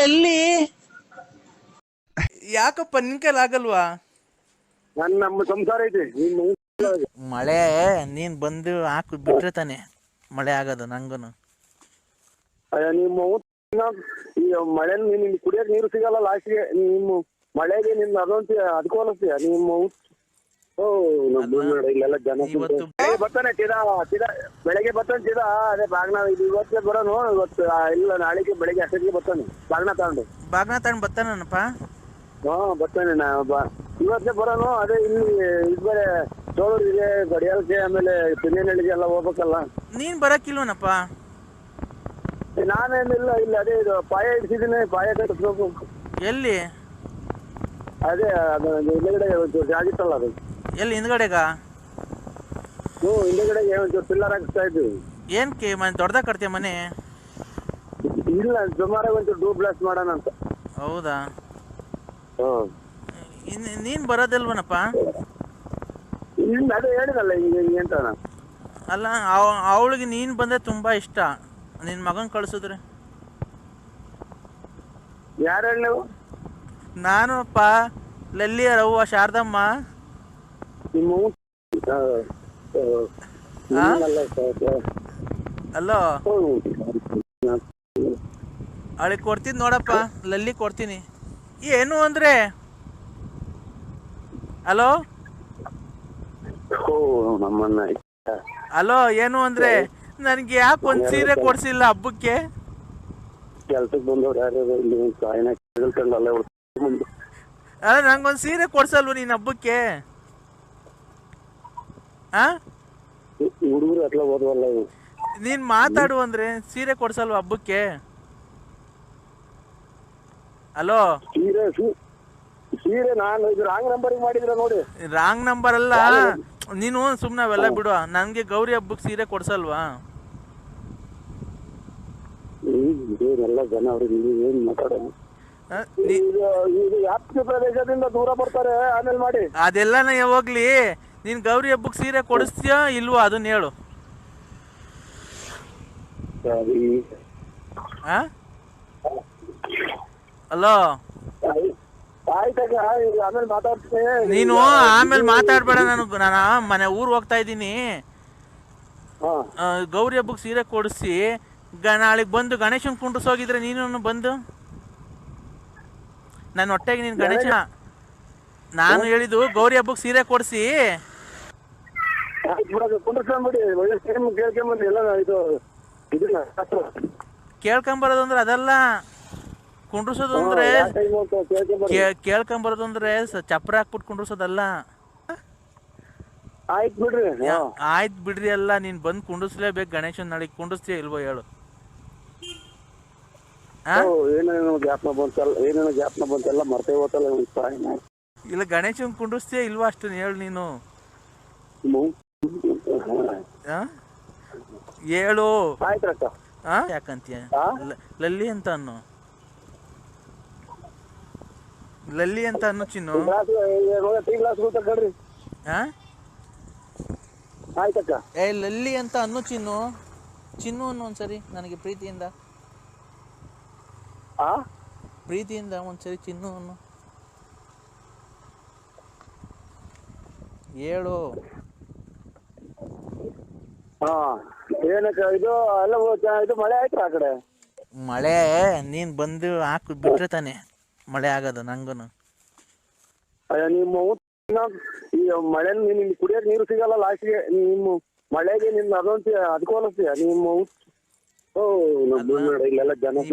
ಎಲ್ಲಿ ಯಾಕಪ್ಪ ನಿನ್ ಕೈಲಿ ಆಗಲ್ವಾ? ನಮ್ಮ ಸಂಸಾರ ಐತಿ. ಮಳೆ ನೀನ್ ಬಂದು ಹಾಕು ಬಿಟ್ರೆ ತಾನೆ ಮಳೆ ಆಗೋದು ನಂಗೂನು. ನಿಮ್ಮ ಈ ಮಳೆ ನಿನ್ ಕುಡಿಯಕ್ ನೀರು ಸಿಗಲ್ಲ ಲಾಸ್ಟ್ಗೆ. ನಿಮ್ಮ ಮಳೆಗೆ ನಿನ್ ಅದೊಂದು ಅದಕ್ಕೂ ಅನಿಸ್ತೀಯ ನಿಮ್ಮ. ಇಲ್ಲೆಲ್ಲ ಜನ ಬರ್ತಾನೆ ಬೆಳಗ್ಗೆ ಬರ್ತಾನೆ ಸೀದಾ. ಅದೇ ಬಾಗ್ನ ಇವತ್ತೇ ಬರೋನು. ಇವತ್ತು ಇಲ್ಲ ನಾಳೆಗೆ ಬೆಳಗ್ಗೆ ಅಷ್ಟೊತ್ತಿಗೆ ಬರ್ತಾನೆ ಬಾಗ್ನ ತಗೊಂಡು ಬರ್ತಾನಪ್ಪ. ಬರ್ತಾನೆ ಇವತ್ತೇ ಬರೋನು. ಅದೇ ಇಲ್ಲಿ ಬೇರೆ ಸೋಳೂರಿಗೆ ಗಡಿಯಾಲಕ್ಕೆ ಆಮೇಲೆ ತಿನ್ನೇನಳ್ಳಿಗೆ ಎಲ್ಲ ಹೋಗ್ಬೇಕಲ್ಲ. ನೀನ್ ಬರಕ್ಕಿಲ್ವನಪ್ಪ? ನಾನೇನಿಲ್ಲ, ಇಲ್ಲಿ ಅದೇ ಇದು ಪಾಯ ಇಡ್ಸಿದ್ದೀನಿ, ಪಾಯ ಕಟ್ಟಿಸ್ಬೇಕು. ಎಲ್ಲಿ? ಅದೇ ಅದು ಹಿಂದೆಗಡೆ ಒಂಚೂರು ಆಗಿತ್ತಲ್ಲ ಅದು. ಎಲ್ಲಿ ಹಿಂದ್ಗಡೆಗ? ಹಿಂದೆಗಡೆಗೆ ಒಂಚೂರು ಪಿಲ್ಲರ್ ಹಾಕಿಸ್ತಾ ಇದ್ವಿ. ಏನ್ಕೆ ಮನೆ ದೊಡ್ಡದಾಗ ಕಟ್ತೀಯ ಮನೆ? ಇಲ್ಲ, ಸುಮಾರಾಗಿ ಒಂಚೂರು ಡೂ ಬ್ಲಾಸ್ಟ್ ಮಾಡೋಣ ಅಂತ. ಹೌದಾ? ನೀನ್ ಬರೋದಿಲ್ವನಪ್ಪ? ಅದೇ ಹೇಳಿದಲ್ಲ ಹಿಂಗೆ ಅಂತ. ಅಲ್ಲ ಅವಳಿಗೆ ನೀನ್ ಬಂದ್ರೆ ತುಂಬಾ ಇಷ್ಟ. ನಿನ್ ಮಗನ್ ಕಳ್ಸಿದ್ರೆ ಯಾರು ಹೇಳಿ ನೀವು? ನಾನು ಅಪ್ಪ, ಲಲ್ಲಿಯ ರವ್ವ ಶಾರದಮ್ಮ. ಅಲ್ಲೋ ಅವಳಿಗೆ ಕೊಡ್ತೀನಿ ನೋಡಪ್ಪ, ಲಲ್ಲಿ ಕೊಡ್ತೀನಿ. ಏನು ಅಂದ್ರೆ ಹಲೋ ಹಲೋ ಏನು ಅಂದ್ರೆ ನನ್ಗೆ ಯಾಕೆ ಒಂದ್ ಸೀರೆ ಕೊಡ್ಸಿಲ್ಲ ಹಬ್ಬಕ್ಕೆ? ಕೆಲ್ಸಕ್ಕೆ ಬಂದವ್ರು ಯಾರು ಅಲ್ಲ ನಂಗೊಂದ್ ಸೀರೆ ಕೊಡ್ಸಲ್ವ ನೀನ್ ಹಬ್ಬಕ್ಕೆ? ಹುಡುಗರು ಅಟ್ಲ ಓದುವಲ್ಲ. ನೀನ್ ಮಾತಾಡು ಅಂದ್ರೆ ಸೀರೆ ಕೊಡ್ಸಲ್ವ ಹಬ್ಬಕ್ಕೆ? ಹಲೋ ಸೀರೆ ನಾನು ಇದು ರಾಂಗ್ ನಂಬರ್ ಮಾಡಿದ್ರ ನೋಡಿ. ರಾಂಗ್ ನಂಬರ್ ಅಲ್ಲ, ನೀನು ಸುಮ್ನೆ ಅವೆಲ್ಲ ಬಿಡು. ನನ್ಗೆ ಗೌರಿ ಹಬ್ಬಕ್ಕೆ ಸೀರೆ ಕೊಡ್ಸಲ್ವಾ? ಎಲ್ಲ ಜನ ಅವ್ರಿಗೆ ಏನ್ ಮಾತಾಡೋಣ. ವ್ಯಾಪ್ತಿ ಪ್ರದೇಶದಿಂದ ದೂರ ಬರ್ತಾರೆ, ಆಮೇಲೆ ಮಾಡಿ. ಅದೆಲ್ಲನ ಹೋಗ್ಲಿ, ನೀನ್ ಗೌರಿ ಹಬ್ಬಕ್ಕೆ ಸೀರೆ ಕೊಡಿಸ್ತೀಯಾ ಇಲ್ವಾ ಅದನ್ನ ಹೇಳು. ಹಲೋ ಆಮೇಲೆ ಮಾತಾಡ್ತೀನಿ. ನೀನು ಆಮೇಲೆ ಮಾತಾಡ್ಬೇಡ. ನಾನು ಮನೆ ಊರ್ ಹೋಗ್ತಾ ಇದ್ದೀನಿ. ಗೌರಿ ಹಬ್ಬಕ್ಕೆ ಸೀರೆ ಕೊಡಿಸಿ ನಾಳೆಗೆ ಬಂದು ಗಣೇಶನ್ ಕುಂಡ್ರಿಸೋಗಿದ್ರೆ ನೀನು ಬಂದು ನನ್ನ ಹೊಟ್ಟೆಗೆ ನೀನು ಗಣೇಶ. ನಾನು ಹೇಳಿದ್ದು ಗೌರಿ ಹಬ್ಬಕ್ಕೆ ಸೀರೆ ಕೊಡಿಸಿ ಕೇಳ್ಕೊಂಬರೋದು ಅಂದ್ರೆ ಅದಲ್ಲ. ಕುಂಡ್ರಿಸೋದು ಅಂದ್ರೆ ಕೇಳ್ಕೊಂಬರೋದು ಅಂದ್ರೆ ಚಪ್ರ ಹಾಕ್ಬಿಟ್ಟು ಕುಂಡ್ರಿಸೋದಲ್ಲ. ಆಯ್ತು ಬಿಡ್ರಿ ಅಲ್ಲ, ನೀನ್ ಬಂದು ಕುಂಡಿಸ್ಲೇಬೇಕು ಗಣೇಶನ್. ನಾಳೆಗೆ ಕುಂಡಿಸ್ತೀಯ ಇಲ್ವೋ ಹೇಳು? ಇಲ್ಲ ಗಣೇಶನ್ ಕುಂಡಿಸ್ತೀಯ ಇಲ್ವಾ ಅಷ್ಟು ಹೇಳು ನೀನು. ಹೇಳು ಯಾಕಂತೀಯ? ಲಲ್ಲಿ ಅಂತ ಅನ್ನು, ಲಲ್ಲಿ ಅಂತ ಅನ್ನು ಚಿನ್ನು. ಏ ಲಲ್ಲಿ ಅಂತ ಅನ್ನು ಚಿನ್ನು. ಚಿನ್ನು ಅನ್ನು ಒಂದ್ಸರಿ ನನಗೆ ಪ್ರೀತಿಯಿಂದ ಒಂದ್ಸರಿ ಚಿನ್ನು ಅನ್ನು ಹೇಳು. ಇದು ಮಳೆ ಆಯ್ತು ಆ ಕಡೆ? ಮಳೆ ನೀನ್ ಬಂದು ಹಾಕು ಬಿಟ್ರೆ ತಾನೆ ಮಳೆ ಆಗೋದು ನಂಗೂನು. ನಿಮ್ಮ ಈ ಮಳೆ ನಿನ್ ಕುಡಿಯಕ್ ನೀರು ಸಿಗಲ್ಲ ಲಾಸ್ಟ್ಗೆ. ನಿಮ್ಮ ಮಳೆಗೆ ನಿನ್ ಅದೊಂದು ಅದಕ್ಕೂ ಅನಿಸ್ತೀಯ ನಿಮ್ಮ.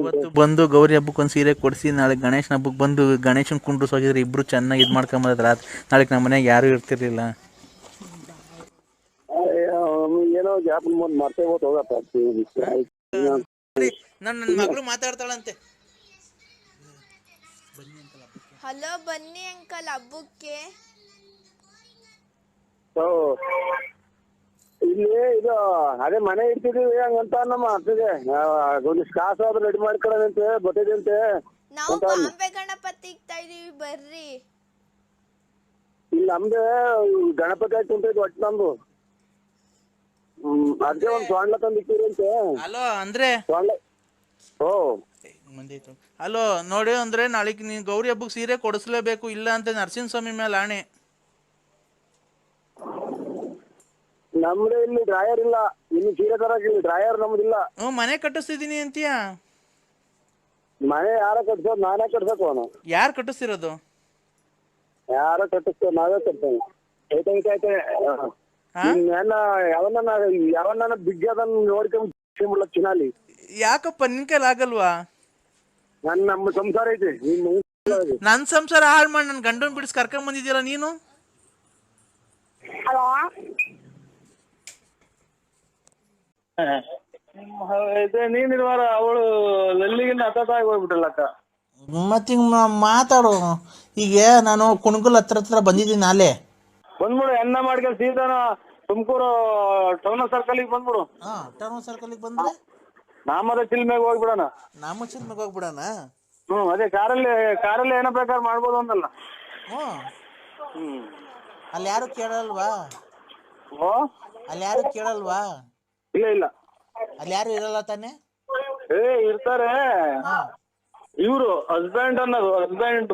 ಇವತ್ತು ಬಂದು ಗೌರಿ ಹಬ್ಬಕ್ಕೆ ಒಂದ್ ಸೀರೆ ಕೊಡಿಸಿ ನಾಳೆ ಗಣೇಶನ ಹಬ್ಬಕ್ಕೆ ಬಂದು ಗಣೇಶನ್ ಕುಂಡ್ರಿಸ್ ಹೋಗಿದ್ರೆ ಇಬ್ರು ಚೆನ್ನಾಗಿ ಇದ್ ಮಾಡ್ಕೊಂಬದ್ರ. ನಾಳೆ ನಮ್ಮ ಮನೆಯಾಗ ಯಾರು ಇರ್ತಿರ್ಲಿಲ್ಲ. ಏನೋ ಗ್ಯಾಪ್ ಮರ್ತೇ ಹೋಗಪ್ಪ. ನನ್ನ ಮಗಳು ಮಾತಾಡ್ತಾಳಂತೆ. ಹಲೋ ಬನ್ನಿ ಅಂಕಲ್ ಹಬ್ಬಕ್ಕೆ. ಇಲ್ಲಿ ಇದು ಅದೇ ಮನೆ ಇಡ್ತಿದೀವಿ ಹಂಗಂತ ನಮ್ಮ ಅತ್ತಿಗೆ ಒಂದಿಷ್ಟು ಕಾಸು ಆದ್ರೂ ರೆಡಿ ಮಾಡ್ಕೊಳ್ಳೋದಂತೆ ಬರ್ತದಂತೆ. ನಾವು ಬಾಂಬೆ ಗಣಪತಿ ಇಕ್ತಾ ಇದೀವಿ ಬರ್ರಿ. ಇಲ್ಲಿ ನಮ್ದು ಗಣಪತಿ ಆಯ್ತು ಅಂತ ಒಟ್ಟು ನಮ್ದು. ಅದೇ ಒಂದ್ ಸೊಂಡ್ಲ ತಂದಿಕ್ಕಿರಿ ಅಂತೆ. ಹಲೋ ಅಂದ್ರೆ ಓ ಮಂದಿ ಐತು. ಅಲೋ ನೋಡಿ ಅಂದ್ರೆ ನಾಳೆಗೆ ನೀನು ಗೌರಿ ಹಬ್ಬಕ್ಕೆ ಸೀರೆ ಕೊಡಿಸ್ಲೇಬೇಕು, ಇಲ್ಲ ಅಂತ ನರಸಿಂಹಸ್ವಾಮಿ ಮೇಲೆ ಆಣೆ. ನಮ್ದು ಇಲ್ಲಿ ಡ್ರಾಯರ್ ಇಲ್ಲ, ಇನ್ನು ಸೀರೆ ತರಕ್ ಇಲ್ಲಿ ಡ್ರಾಯರ್ ನಮ್ದಿಲ್ಲ. ಹ್ಞೂ ಮನೆ ಕಟ್ಟಿಸ್ತಿದ್ದೀನಿ ಅಂತೀಯಾ? ಮನೆ ಯಾರ ಕಟ್ಸೋದು? ನಾನೇ ಕಟ್ಬೇಕು. ಅವನು ಯಾರು ಕಟ್ಟಿಸ್ತಿರೋದು? ಯಾರ ಕಟ್ಟಿಸ್ತೇವೆ, ನಾವೇ ಕಟ್ತೇವೆ. ಐತೆ ಹಾ ಯಾವನ್ನ ಬಿಗ್ಗದನ್ನ ನೋಡ್ಕೊಂಡ್ ಚಿನಾಲಿ. ಯಾಕಪ್ಪ ನಿನ್ ಕೈಲಿ ಆಗಲ್ವಾ? ನಮ್ಮ ಸಂಸಾರ ಐತಿ. ನನ್ನ ಸಂಸಾರ ಹಾಳು ಮಾಡಿ ನನ್ನ ಗಂಡನ್ ಬಿಡಿಸಿ ಕರ್ಕೊಂಡ್ ಬಂದಿದ್ದೀರಾ ನೀನು? ನೀನಿರುವಾರ ಅವಳು ಲಲ್ಲಿಗಿನ್ನ ಹತ್ತಾಗಿ ಹೋಗ್ಬಿಟ್ಟಲ್ಲಕ್ಕ. ಮತ್ತೆ ಮಾತಾಡು. ಈಗ ನಾನು ಕುಣಗುಲ್ ಹತ್ರ ಬಂದಿದ್ದೀನಿ ನಾಳೆ. ಬಂದ್ಬಿಡು, ಎನ್ನ ಮಾಡ್ಕೊಂಡು ಸೀದಾನ ತುಮಕೂರು ಟೌನ್ ಸರ್ಕಲ್ಗೆ ಬಂದ್ಬಿಡು. ಟೌನ್ ಸರ್ಕಲ್ಗೆ ಬಂದ್ರೆ ನಾಮದ ಚಿಲ್ಮೆಗೆ ಹೋಗ್ಬಿಡೋಣ. ನಾಮ ಚಿಲ್ಮೆಗೆ ಹೋಗ್ಬಿಡೋಣ. ಅದೇ ಕಾರಲ್ಲಿ ಏನೋ ಬೇಕಾದ್ರೆ ಮಾಡ್ಬೋದು ಅಂದಲ್ಲ. ಅಲ್ಲಿ ಯಾರು ಕೇಳಲ್ವಾ? ಅಲ್ಲಿ ಯಾರು ಕೇಳಲ್ವಾ? ಇಲ್ಲ ಅಲ್ಲಿ ಯಾರು ಇರಲ್ಲ ತಾನೆ? ಇರ್ತಾರೆ. ಇವರು ಹಸ್ಬೆಂಡ್ ಅನ್ನೋದು, ಹಸ್ಬೆಂಡ್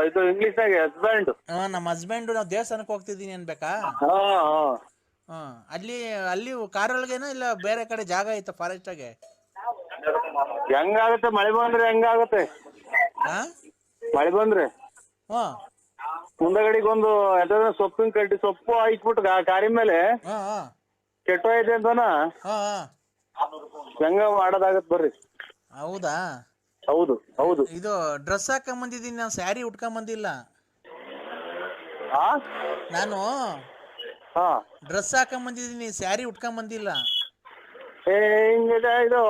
ಇದು ಇಂಗ್ಲಿಷ್ನಾಗೆ ಹಸ್ಬೆಂಡ್. ನಮ್ಮ ಹಸ್ಬೆಂಡ್ ನಾವು ದೇವಸ್ಥಾನಕ್ಕೆ ಹೋಗ್ತಿದ್ದೀನಿ ಅನ್ಬೇಕಾ? ಅಲ್ಲಿ ಕಾರೊಳಗೇನ ಇಲ್ಲ ಬೇರೆ ಕಡೆ ಜಾಗ ಐತ ಫಾರೆಸ್ಟ್ ಆಗೆ? ಹೆಂಗಾಗತ್ತೆ ಮಳೆ ಬಂದ್ರೆ? ಹೆಂಗಾಗತ್ತೆ ಮಳೆ ಬಂದ್ರೆ? ಮುಂದಗಡಿಗೆ ಒಂದು ಸೊಪ್ಪಿನ ಕಡ್ಡಿ ಸೊಪ್ಪು ಹಾಕ್ಬಿಟ್ಟು ಕಾರಿ ಮೇಲೆ ಕೆಟ್ಟೋಯ್ತೆ ಅಂತನ ಹೆಂಗ ಮಾಡೋದಾಗತ್ ಬರ್ರಿ. ಹೌದಾ? ಹೌದು. ಇದು ಡ್ರೆಸ್ ಹಾಕೊಂಡ್ ಬಂದಿದ್ದೀನಿ, ನಾನು ಸ್ಯಾರಿ ಉಟ್ಕೊಂಡ್ ಬಂದಿಲ್ಲ. ನಾನು ಡ್ರೆಸ್ ಹಾಕೊಂಡ್ ಬಂದಿದ್ದೀನಿ, ಸ್ಯಾರಿ ಉಟ್ಕೊಂಡ್ ಬಂದಿಲ್ಲ. ಇದು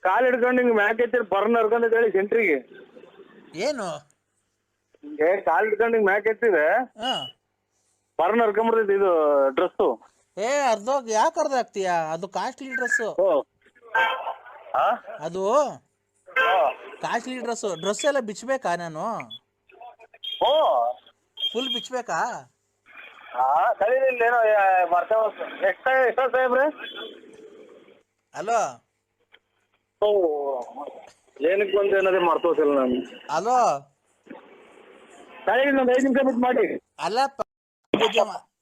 ಕಾಲ್ ಹಿಡ್ಕೊಂಡು ಹಿಂಗ್ ಮ್ಯಾಕ್ ಎತ್ತಿ ಬರ್ನ್ ಹರ್ಕೊಂಡ್ ಹೇಳಿ ಸೆಂಟ್ರಿಗೆ. ಏನು ಕಾಲ್ ಹಿಡ್ಕೊಂಡು ಹಿಂಗ್ ಮ್ಯಾಕ್ ಎತ್ತಿದೆ ಬರ್ನ್ ಹರ್ಕೊಂಡ್ಬಿಡ್ತೈತಿ ಇದು ಡ್ರೆಸ್ಸು. ಯಾಕೆ ಅರ್ಧ ಆಗ್ತೀಯಾ? ಅದು ಕಾಸ್ಟ್ಲಿ ಡ್ರೆಸ್ಸು. ಅದು ಕಾಸ್ಟ್ಲಿ ಡ್ರೆಸ್ ಎಲ್ಲ ಬಿಚ್ಚಬೇಕಾ? ನಾನು ಫುಲ್ ಬಿಚ್ಚಬೇಕಾ? ಏನೋ ಎಷ್ಟ ಸಾಹೇಬ್ರೆ? ಅಲೋ ಏನಕ್ಕೆ ಬಂದು ಏನಾದ್ರೆ ಮರ್ತೋಸಿಲ್ಲ ನಾನು. ಅಲೋ ಇನ್ನೊಂದು 5 ನಿಮಿಷ ಬಿಟ್ಟು ಮಾಡಿ. ಅಲ್ಲಪ್ಪ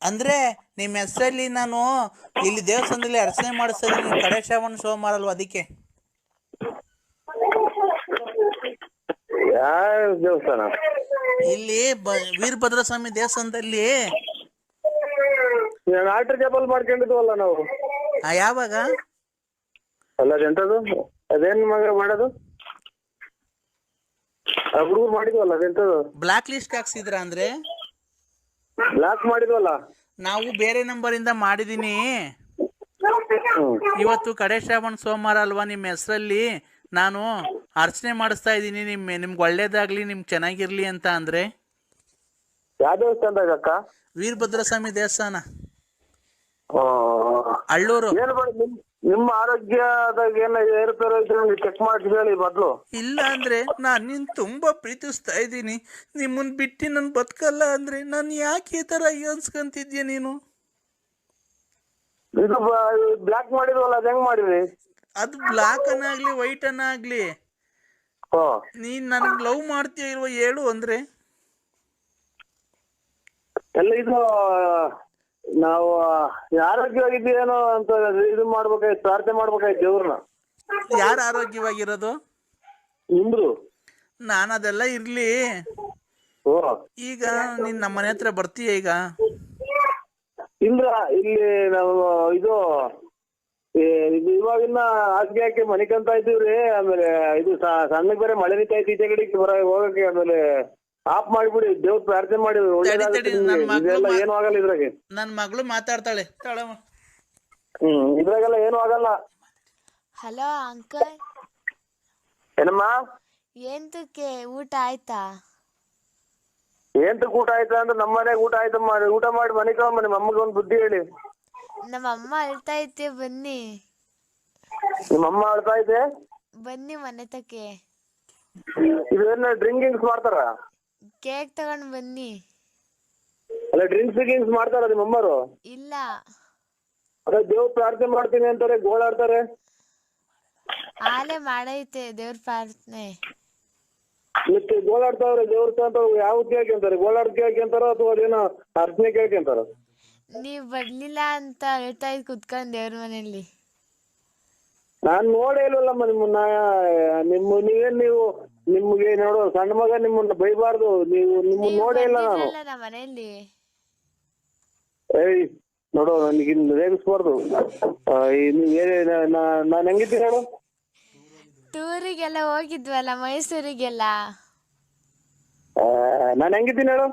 ಅಂದ್ರೆ ನಿಮ್ಮ ಹೆಸರಲ್ಲಿ ನಾನು ಇಲ್ಲಿ ದೇವಸ್ಥಾನದಲ್ಲಿ ಅರ್ಚನೆ ಮಾಡಿಸ್ತಾ ಇದ್ದೀನಿ. ಕಡೆ ಶ್ರಾವಣ ಸೋಮವಾರ ಅಲ್ವಾ, ಅದಕ್ಕೆ. ಯಾವ ದೇವಸ್ಥಾನ? ಇಲ್ಲಿ ವೀರಭದ್ರ ಸ್ವಾಮಿ ದೇವಸ್ಥಾನದಲ್ಲಿ. ಆಲ್ಟರ್ ಕೇಬಲ್ ಮಾಡ್ಕೊಂಡಿದ್ವಲ್ಲ ನಾವು. ಯಾವಾಗ? ಅಲ್ಲ ಎಂತದು ಅದೇನ್ ಮಗ ಮಾಡೋದು? ಹುಡುಗರು ಮಾಡಿದ್ವಲ್ಲ ಅದೆಂತದು? ಬ್ಲಾಕ್ ಲಿಸ್ಟ್ ಹಾಕ್ಸಿದ್ರ ಅಂದ್ರೆ? ಬ್ಲಾಕ್ ಮಾಡಿದ್ವಲ್ಲ ನಾವು ಬೇರೆ ನಂಬರ್ ಇಂದ ಮಾಡಿದೀನಿ. ಇವತ್ತು ಕಡೆ ಶ್ರಾವಣ ಸೋಮವಾರ ಅಲ್ವಾ, ನಿಮ್ಮ ಹೆಸರಲ್ಲಿ ನಾನು ಅರ್ಚನೆ ಮಾಡಿಸ್ತಾ ಇದ್ದೀನಿ. ನಿಮ್ಗೆ ಒಳ್ಳೇದಾಗ್ಲಿ, ನಿಮ್ಗೆ ಚೆನ್ನಾಗಿರ್ಲಿ ಅಂತ. ಅಂದ್ರೆ ಯಾವ ದೇವಸ್ಥಾನದಾಗ ಅಕ್ಕ? ವೀರಭದ್ರ ಸ್ವಾಮಿ ದೇವಸ್ಥಾನ, ಅಳ್ಳೂರು. ನಿಮ್ಮ ಆರೋಗ್ಯದಾಗ ಏನ ಏರುಪೇರು ಐತೆ ಚೆಕ್ ಮಾಡಿ ಹೇಳಿ ಮೊದ್ಲು. ಇಲ್ಲ ಅಂದ್ರೆ ನಾನು ನಿನ್ ತುಂಬಾ ಪ್ರೀತಿಸ್ತಾ ಇದ್ದೀನಿ. ನಿಮ್ಮನ್ ಬಿಟ್ಟು ನನ್ ಬದುಕಲ್ಲ ಅಂದ್ರೆ ನಾನು ಯಾಕೆ ಈ ತರ ಅನ್ಸ್ಕೊಂತಿದ್ಯ ನೀನು? ಇದು ಬ್ಲಾಕ್ ಮಾಡಿದ್ವಲ್ಲ, ಅದ್ ಹೆಂಗ್ ಮಾಡಿದ್ರಿ? ಅದು ಬ್ಲಾಕ್ ಅನ್ನಾಗ್ಲಿ ವೈಟ್ ಅನ್ನಾಗ್ಲಿ ನೀನ್ ನನ್ಗೆ ಲವ್ ಮಾಡ್ತೀಯ ಇಲ್ವ ಹೇಳು ಅಂದ್ರೆ. ಎಲ್ಲ ಇದು ನಾವು ಆರೋಗ್ಯವಾಗಿದ್ದೀವೇನೋ ಅಂತ ಇದು ಮಾಡ್ಬೇಕಾಯ್ತು, ಪ್ರಾರ್ಥನೆ ಮಾಡ್ಬೇಕಾಯ್ತು ದೇವ್ರನ್ನ. ಯಾರು ಆರೋಗ್ಯವಾಗಿರೋದು? ನಿಮ್ದು. ನಾನು ಅದೆಲ್ಲ ಇರ್ಲಿ. ಈಗ ನೀನ್ ನಮ್ಮ ಮನೆ ಹತ್ರ ಬರ್ತೀಯ? ಈಗ ಇಲ್ಲ, ಇಲ್ಲಿ ನಾವು ಇದು ಇವಾಗಿನ್ನ ಹಾಸಿಗೆ ಹಾಕಿ ಮನಿಕಂತ ಇದ್ದೀವ್ರಿ. ಆಮೇಲೆ ಇದು ಸಣ್ಣಗ್ ಬೇರೆ ಮಳೆ ನಿಂತ ಐತಿ ಈಚೆ ಕಡೆಗೆ ಹೋಗಕ್ಕೆ. ಆಮೇಲೆ ಆಫ್ ಮಾಡ್ಬಿಡಿ, ದೇವ್ರ ಪ್ರಾರ್ಥನೆ ಮಾಡಿ ಇದೆಲ್ಲ ಏನು ಆಗಲ್ಲ ಇದ್ರಾಗೆ. ನನ್ ಮಗಳು ಮಾತಾಡ್ತಾಳೆ. ಇದ್ರಾಗೆಲ್ಲ ಏನು ಆಗಲ್ಲ. Hello uncle. ಏನಮ್ಮ? ಎಂತಕ್ಕೆ ಊಟ ಆಯ್ತಾ? ಏಂತಕ್ಕೆ ಊಟ ಆಯ್ತಾ ಅಂದ್ರೆ ನಮ್ಮ ಮನೆಗೆ ಊಟ ಆಯ್ತಮ್ಮ. ಊಟ ಮಾಡಿ ಮನೆಗೆ ನಿಮ್ಮ ಅಮ್ಮಗೆ ಒಂದು ಬುದ್ಧಿ ಹೇಳಿ. ನಮ್ಮ ಅಮ್ಮ ಅಳ್ತಾ ಐತೆ, ಬನ್ನಿ. ನಿಮ್ಮ ಅಮ್ಮ ಅಳ್ತಾ ಐತೆ? ಬನ್ನಿ ಮನೆ ತಕ್ಕೆ. ಇವೇನ ಡ್ರಿಂಕಿಂಗ್ಸ್ ಮಾಡ್ತಾರ? ಕೇಕ್ ತಗೊಂಡ್ ಬನ್ನಿ. ಅಲ್ಲ ಡ್ರಿಂಕ್ಸ್ ಗಿಂಕ್ಸ್ ಮಾಡ್ತಾರ ನಿಮ್ಮ ಅಮ್ಮರು? ಇಲ್ಲ. ಅದೇ ದೇವ್ರ ಪ್ರಾರ್ಥನೆ ಮಾಡ್ತೀನಿ ಅಂತಾರೆ, ಗೋಳಾಡ್ತಾರೆ. ಆಲೆ ಮಾಡೈತೆ ದೇವ್ರ ಪ್ರಾರ್ಥನೆ. ಮತ್ತೆ ಗೋಳಾಡ್ತಾವ್ರೆ ದೇವ್ರ ಅಂತ ಯಾವ ಕೇಳ್ಕೊಂತಾರೆ? ಗೋಳಾಡ್ ಕೇಳ್ಕೊಂತಾರ ಅಥವಾ ಅದೇನೋ ಅರ್ಚನೆ ಕೇಳ್ಕೊಂತಾರ? ನೀವ್ ಬರ್ಲಿಲ್ಲ ಅಂತ ಹೇಳ್ತಾ ಇದ್ ಕುತ್ಕೊಂಡ್ ದೇವ್ರ ಮನೆಯಲ್ಲಿ. ನಾನ್ ನೋಡೇ ಇಲ್ವಲ್ಲಮ್ಮ ನಿಮ್ಮನ್ನ. ನಿಮ್ಗೆ ನೋಡು ಸಣ್ಣ ಮಗ ನಿಮ್ಮನ್ನ ಬೈಬಾರ್ದು. ನಿಮ್ಮನ್ನ ನೋಡೇ ಇಲ್ಲ ನಾನು. ನಮ್ಮ ಮನೆಯಲ್ಲಿ ಏಯ್ ನೋಡು, ನನಗೆ ರೇಗಿಸ್ಬಾರ್ದು. ನಾನ್ ಹೆಂಗಿದ್ದೀನಿ ಹೇಳು? ಟೂರಿಗೆಲ್ಲ ಹೋಗಿದ್ವಲ್ಲ, ಮೈಸೂರಿಗೆಲ್ಲ. ನಾನ್ ಹೆಂಗಿದ್ದೀನಿ ಹೇಳು?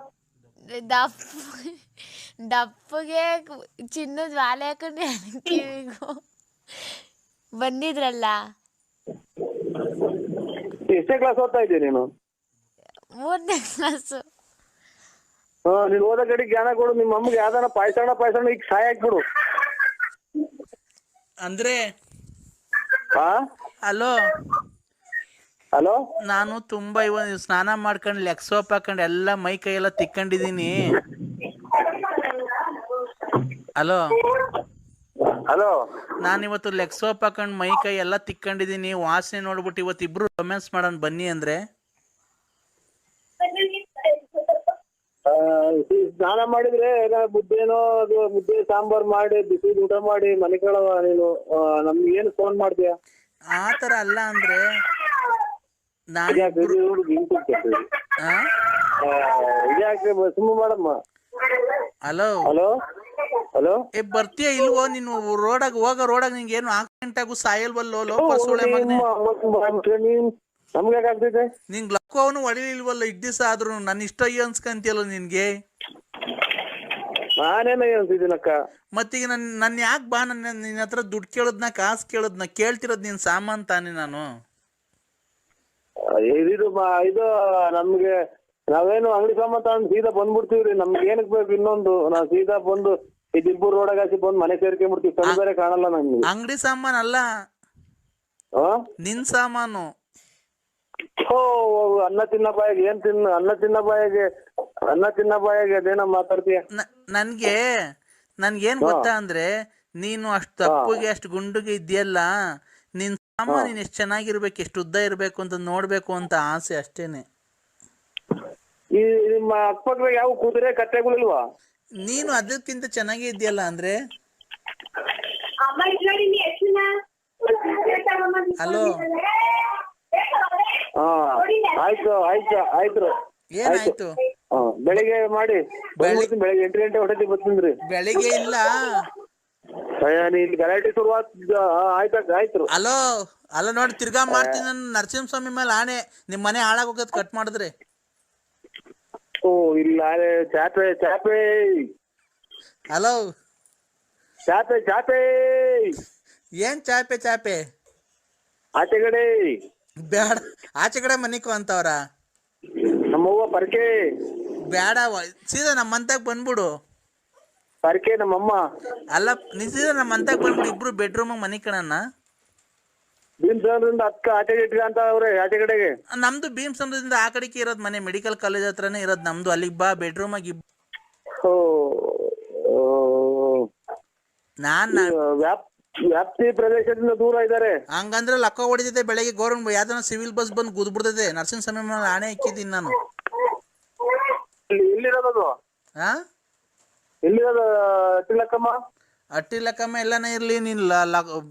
ದಪ್ಪಗೆ ಚಿನ್ನದ ವಾಲೆ ಹಾಕೊಂಡು ಕಿವಿಗೂ ಬಂದಿದ್ರಲ್ಲ. ಎಷ್ಟೇ ಕ್ಲಾಸ್ ಓದ್ತಾ ಇದ್ದೀಯ ನೀನು? 3ನೇ ಕ್ಲಾಸು. ನೀನ್ ಓದೋ ಕಡೆ ಜ್ಞಾನ ಕೊಡು. ನಿಮ್ಮ ಅಮ್ಮಗೆ ಯಾವ್ದಾನ ಪಾಯ್ಸಣ ಈಗ ಸಾಯ ಹಾಕ್ಬಿಡು. ಅಂದ್ರೆ ಹಲೋ ಹಲೋ, ನಾನು ತುಂಬಾ ಇವಾಗ ಸ್ನಾನ ಮಾಡ್ಕೊಂಡು ಲೆಗ್ ಸೋಪ್ ಹಾಕೊಂಡು ಎಲ್ಲ ಮೈ ಕೈ ಎಲ್ಲ ತಿಕ್ಕೊಂಡಿದೀನಿ. ಹಲೋ ಹಲೋ, ನಾನು ಇವತ್ತು ಲೆಗ್ ಸೋಪ್ ಹಾಕೊಂಡು ಮೈ ಕೈ ಎಲ್ಲ ತಿಕ್ಕೊಂಡಿದೀನಿ. ವಾಸನೆ ನೋಡ್ಬಿಟ್ಟು ಇವತ್ತು ಇಬ್ರು ರೊಮ್ಯಾನ್ಸ್ ಮಾಡೋಣ ಬನ್ನಿ ಅಂದ್ರೆ. ಸ್ನಾನ ಮಾಡಿದ್ರೆ ಮುದ್ದೇನೋ ಅದು ಮುದ್ದೆ ಸಾಂಬಾರ್ ಮಾಡಿ ಬಿಸಿ ಊಟ ಮಾಡಿ ಮನೆ ಕೇಳವ ನೀನು. ನಮ್ಗೆ ಏನು ಫೋನ್ ಮಾಡ್ತೀಯ? ಆ ತರ ಅಲ್ಲ ಅಂದ್ರೆ ಸುಮ್ಮ ಮಾಡಮ್ಮ. ಹಲೋ ಹಲೋ ಹಲೋ, ಬರ್ತೀಯ ಇಲ್ವೋ ನೀನು? ರೋಡಾಗ ನಿಂಗೆ ಏನು ಆಕ್ಸಿಡೆಂಟ್ ಆಗು ಸಾಯಲ್ವಲ್ಲೋ ಲೋಪರ್ಸೋಳೆ ಮಗನೇ. ನಮ್ಗೆ ಯಾಕಾಗ್ತೈತೆ? ನಿಂಗ್ ಲಕ್ಕವನು ಹೊಡಿಲಿಲ್ವಲ್ಲ ಇಡ್ ದಿವಸ ಆದ್ರೂ. ನನ್ನ ಇಷ್ಟ ಅನ್ಸ್ಕಂತಿಯಲ್ಲ ನಿನ್ಗೆ. ನಾನೇನ ಅನ್ಸಿದ್ದೀನಕ್ಕ. ಮತ್ತೀಗ ನನ್ನ ಯಾಕೆ ಬಾ ನಿನ್ನ ಹತ್ರ ದುಡ್ಡು ಕೇಳದ್ನ ಕಾಸು ಕೇಳದ್ನ ಕೇಳ್ತಿರೋದ್ ನೀನ್ ಸಾಮಾನ್ ತಾನೆ ನಾನು. ಇದು ನಮ್ಗೆ ನಾವೇನು ಅಂಗಡಿ ಸಾಮಾನ್ ತಗೊಂಡು ಸೀದಾ ಬಂದ್ಬಿಡ್ತೀವ್ರಿ. ನಮ್ಗೆ ಏನಕ್ ಬೇಕು ಇನ್ನೊಂದು? ನಾವ್ ಸೀದಾ ಬಂದು ಈ ದಿಬ್ಬೂರ್ ರೋಡಾಗ ಹಾಕಿ ಬಂದು ಮನೆ ಸೇರ್ಕೊಂಡ್ಬಿಡ್ತೀವಿ. ಸಣ್ಣ ಬೇರೆ ಕಾಣಲ್ಲ ನಮ್ಗೆ. ಅಂಗಡಿ ಸಾಮಾನ್ ಅಲ್ಲ, ನಿನ್ ಸಾಮಾನು. ಅನ್ನ ತಿನ್ನ ಬಾಯಿಗೆ ಅನ್ನ ತಿನ್ನ ಬಾಯಿಗೆ ಅದೇನ ಮಾತಾಡ್ತೀಯ? ನನ್ಗೇನ್ ಗೊತ್ತಾ ಅಂದ್ರೆ, ನೀನು ಅಷ್ಟು ತಪ್ಪುಗೆ ಅಷ್ಟು ಗುಂಡುಗೆ ಇದೆಯಲ್ಲ, ನಿನ್ ಸಾಮಾನು ನೀನ್ ಎಷ್ಟು ಚೆನ್ನಾಗಿರ್ಬೇಕು, ಎಷ್ಟು ಉದ್ದ ಇರ್ಬೇಕು ಅಂತ ನೋಡ್ಬೇಕು ಅಂತ ಆಸೆ ಅಷ್ಟೇನೆ. ಈ ನಿಮ್ಮ ಅಕ್ಕಪಕ್ಕದಾಗ ಯಾವ ಕುದುರೆ ಕತ್ತೆಗಳಿಲ್ವಾ? ನೀನು ಅದಕ್ಕಿಂತ ಚೆನ್ನಾಗೇ ಇದೆಯಲ್ಲ ಅಂದ್ರೆ. ಹಲೋ, ಆಯ್ತು. ಏನಾಯ್ತು? ಬೆಳಿಗ್ಗೆ ಮಾಡಿ. ಬೆಳಿಗ್ಗೆ 8 ಗಂಟೆ ಹೊಟ್ಟೆ ಬರ್ತೀನಿ. ಬೆಳಿಗ್ಗೆ ಇಲ್ಲ, ಗಲಾಟೆ ಶುರುವಾದ. ಆಯ್ತು. ಅಲ್ಲ ನೋಡಿ, ತಿರ್ಗಾ ಮಾಡ್ತೀನಿ. ನಾನು ನರಸಿಂಹಸ್ವಾಮಿ ಮೇಲೆ ಆಣೆ, ನಿಮ್ ಮನೆ ಹಾಳಾಗೋಗದ್ ಕಟ್ ಮಾಡಿದ್ರೆ. ಇಲ್ಲ ಚಾಪೆ. ಹಲೋ, ಚಾಪೆ ಏನ್ ಚಾಪೆ? ಆಚೆ ಕಡೆ ಬೇಡ, ಆಚೆ ಕಡೆ ಮನಿಕೋ ಅಂತವ್ರ. ನಮ್ಮವ್ವ ಪರ್ಕೆ ಬೇಡ, ಸೀದಾ ನಮ್ಮ ಮಂತಾಗ ಬಂದ್ಬಿಡು. ಪರ್ಕೆ ನಮ್ಮಮ್ಮ ಅಲ್ಲ, ನೀ ಸೀದಾ ನಮ್ಮ ಮಂತಾಗ ಬಂದ್ಬಿಡು. ಇಬ್ರು ಬೆಡ್ರೂಮ್ ಮನಿ ಕಣಣ್ಣ. ಭೀಮಸಂದ್ರಿಂದ ಆಚೆ ಇಟ್ಕ ಅಂತ ಅವ್ರೆ ಆಚೆ ಕಡೆಗೆ. ನಮ್ದು ಭೀಮಸಂದ್ರದಿಂದ ಆ ಕಡೆಗೆ ಇರೋದ್ ಮನೆ, ಮೆಡಿಕಲ್ ಕಾಲೇಜ್ ಹತ್ರನೇ ಇರೋದ್ ನಮ್ದು. ಅಲ್ಲಿಗೆ ಬಾ, ಬೆಡ್ರೂಮ್ ಆಗಿ. ವ್ಯಾಪ್ತಿ ಪ್ರದೇಶದಿಂದ ದೂರ ಇದ್ದಾರೆ. ಹಂಗಂದ್ರೆ ಲಕ್ಕ ಹೊಡಿತೈತೆ. ಬೆಳಗ್ಗೆ ಗೌರ್ಮೆಂಟ್ ಯಾವ್ದಾನ ಸಿವಿಲ್ ಬಸ್ ಬಂದು ಗುದ್ಬಿಡ್ತೈತೆ. ನರಸಿಂಹಸ್ವಾಮಿ ಮೇಲೆ ಆಣೆ ಇಕ್ಕಿದ್ದೀನಿ ನಾನು. ಎಲ್ಲಿರೋದು? ಎಲ್ಲಿರೋದು ತಿಲಕಮ್ಮ? ಅಟ್ಟಿ ಲೆಕ್ಕಮ್ಮ ಎಲ್ಲಾನೇ ಇರ್ಲಿ, ನೀನ್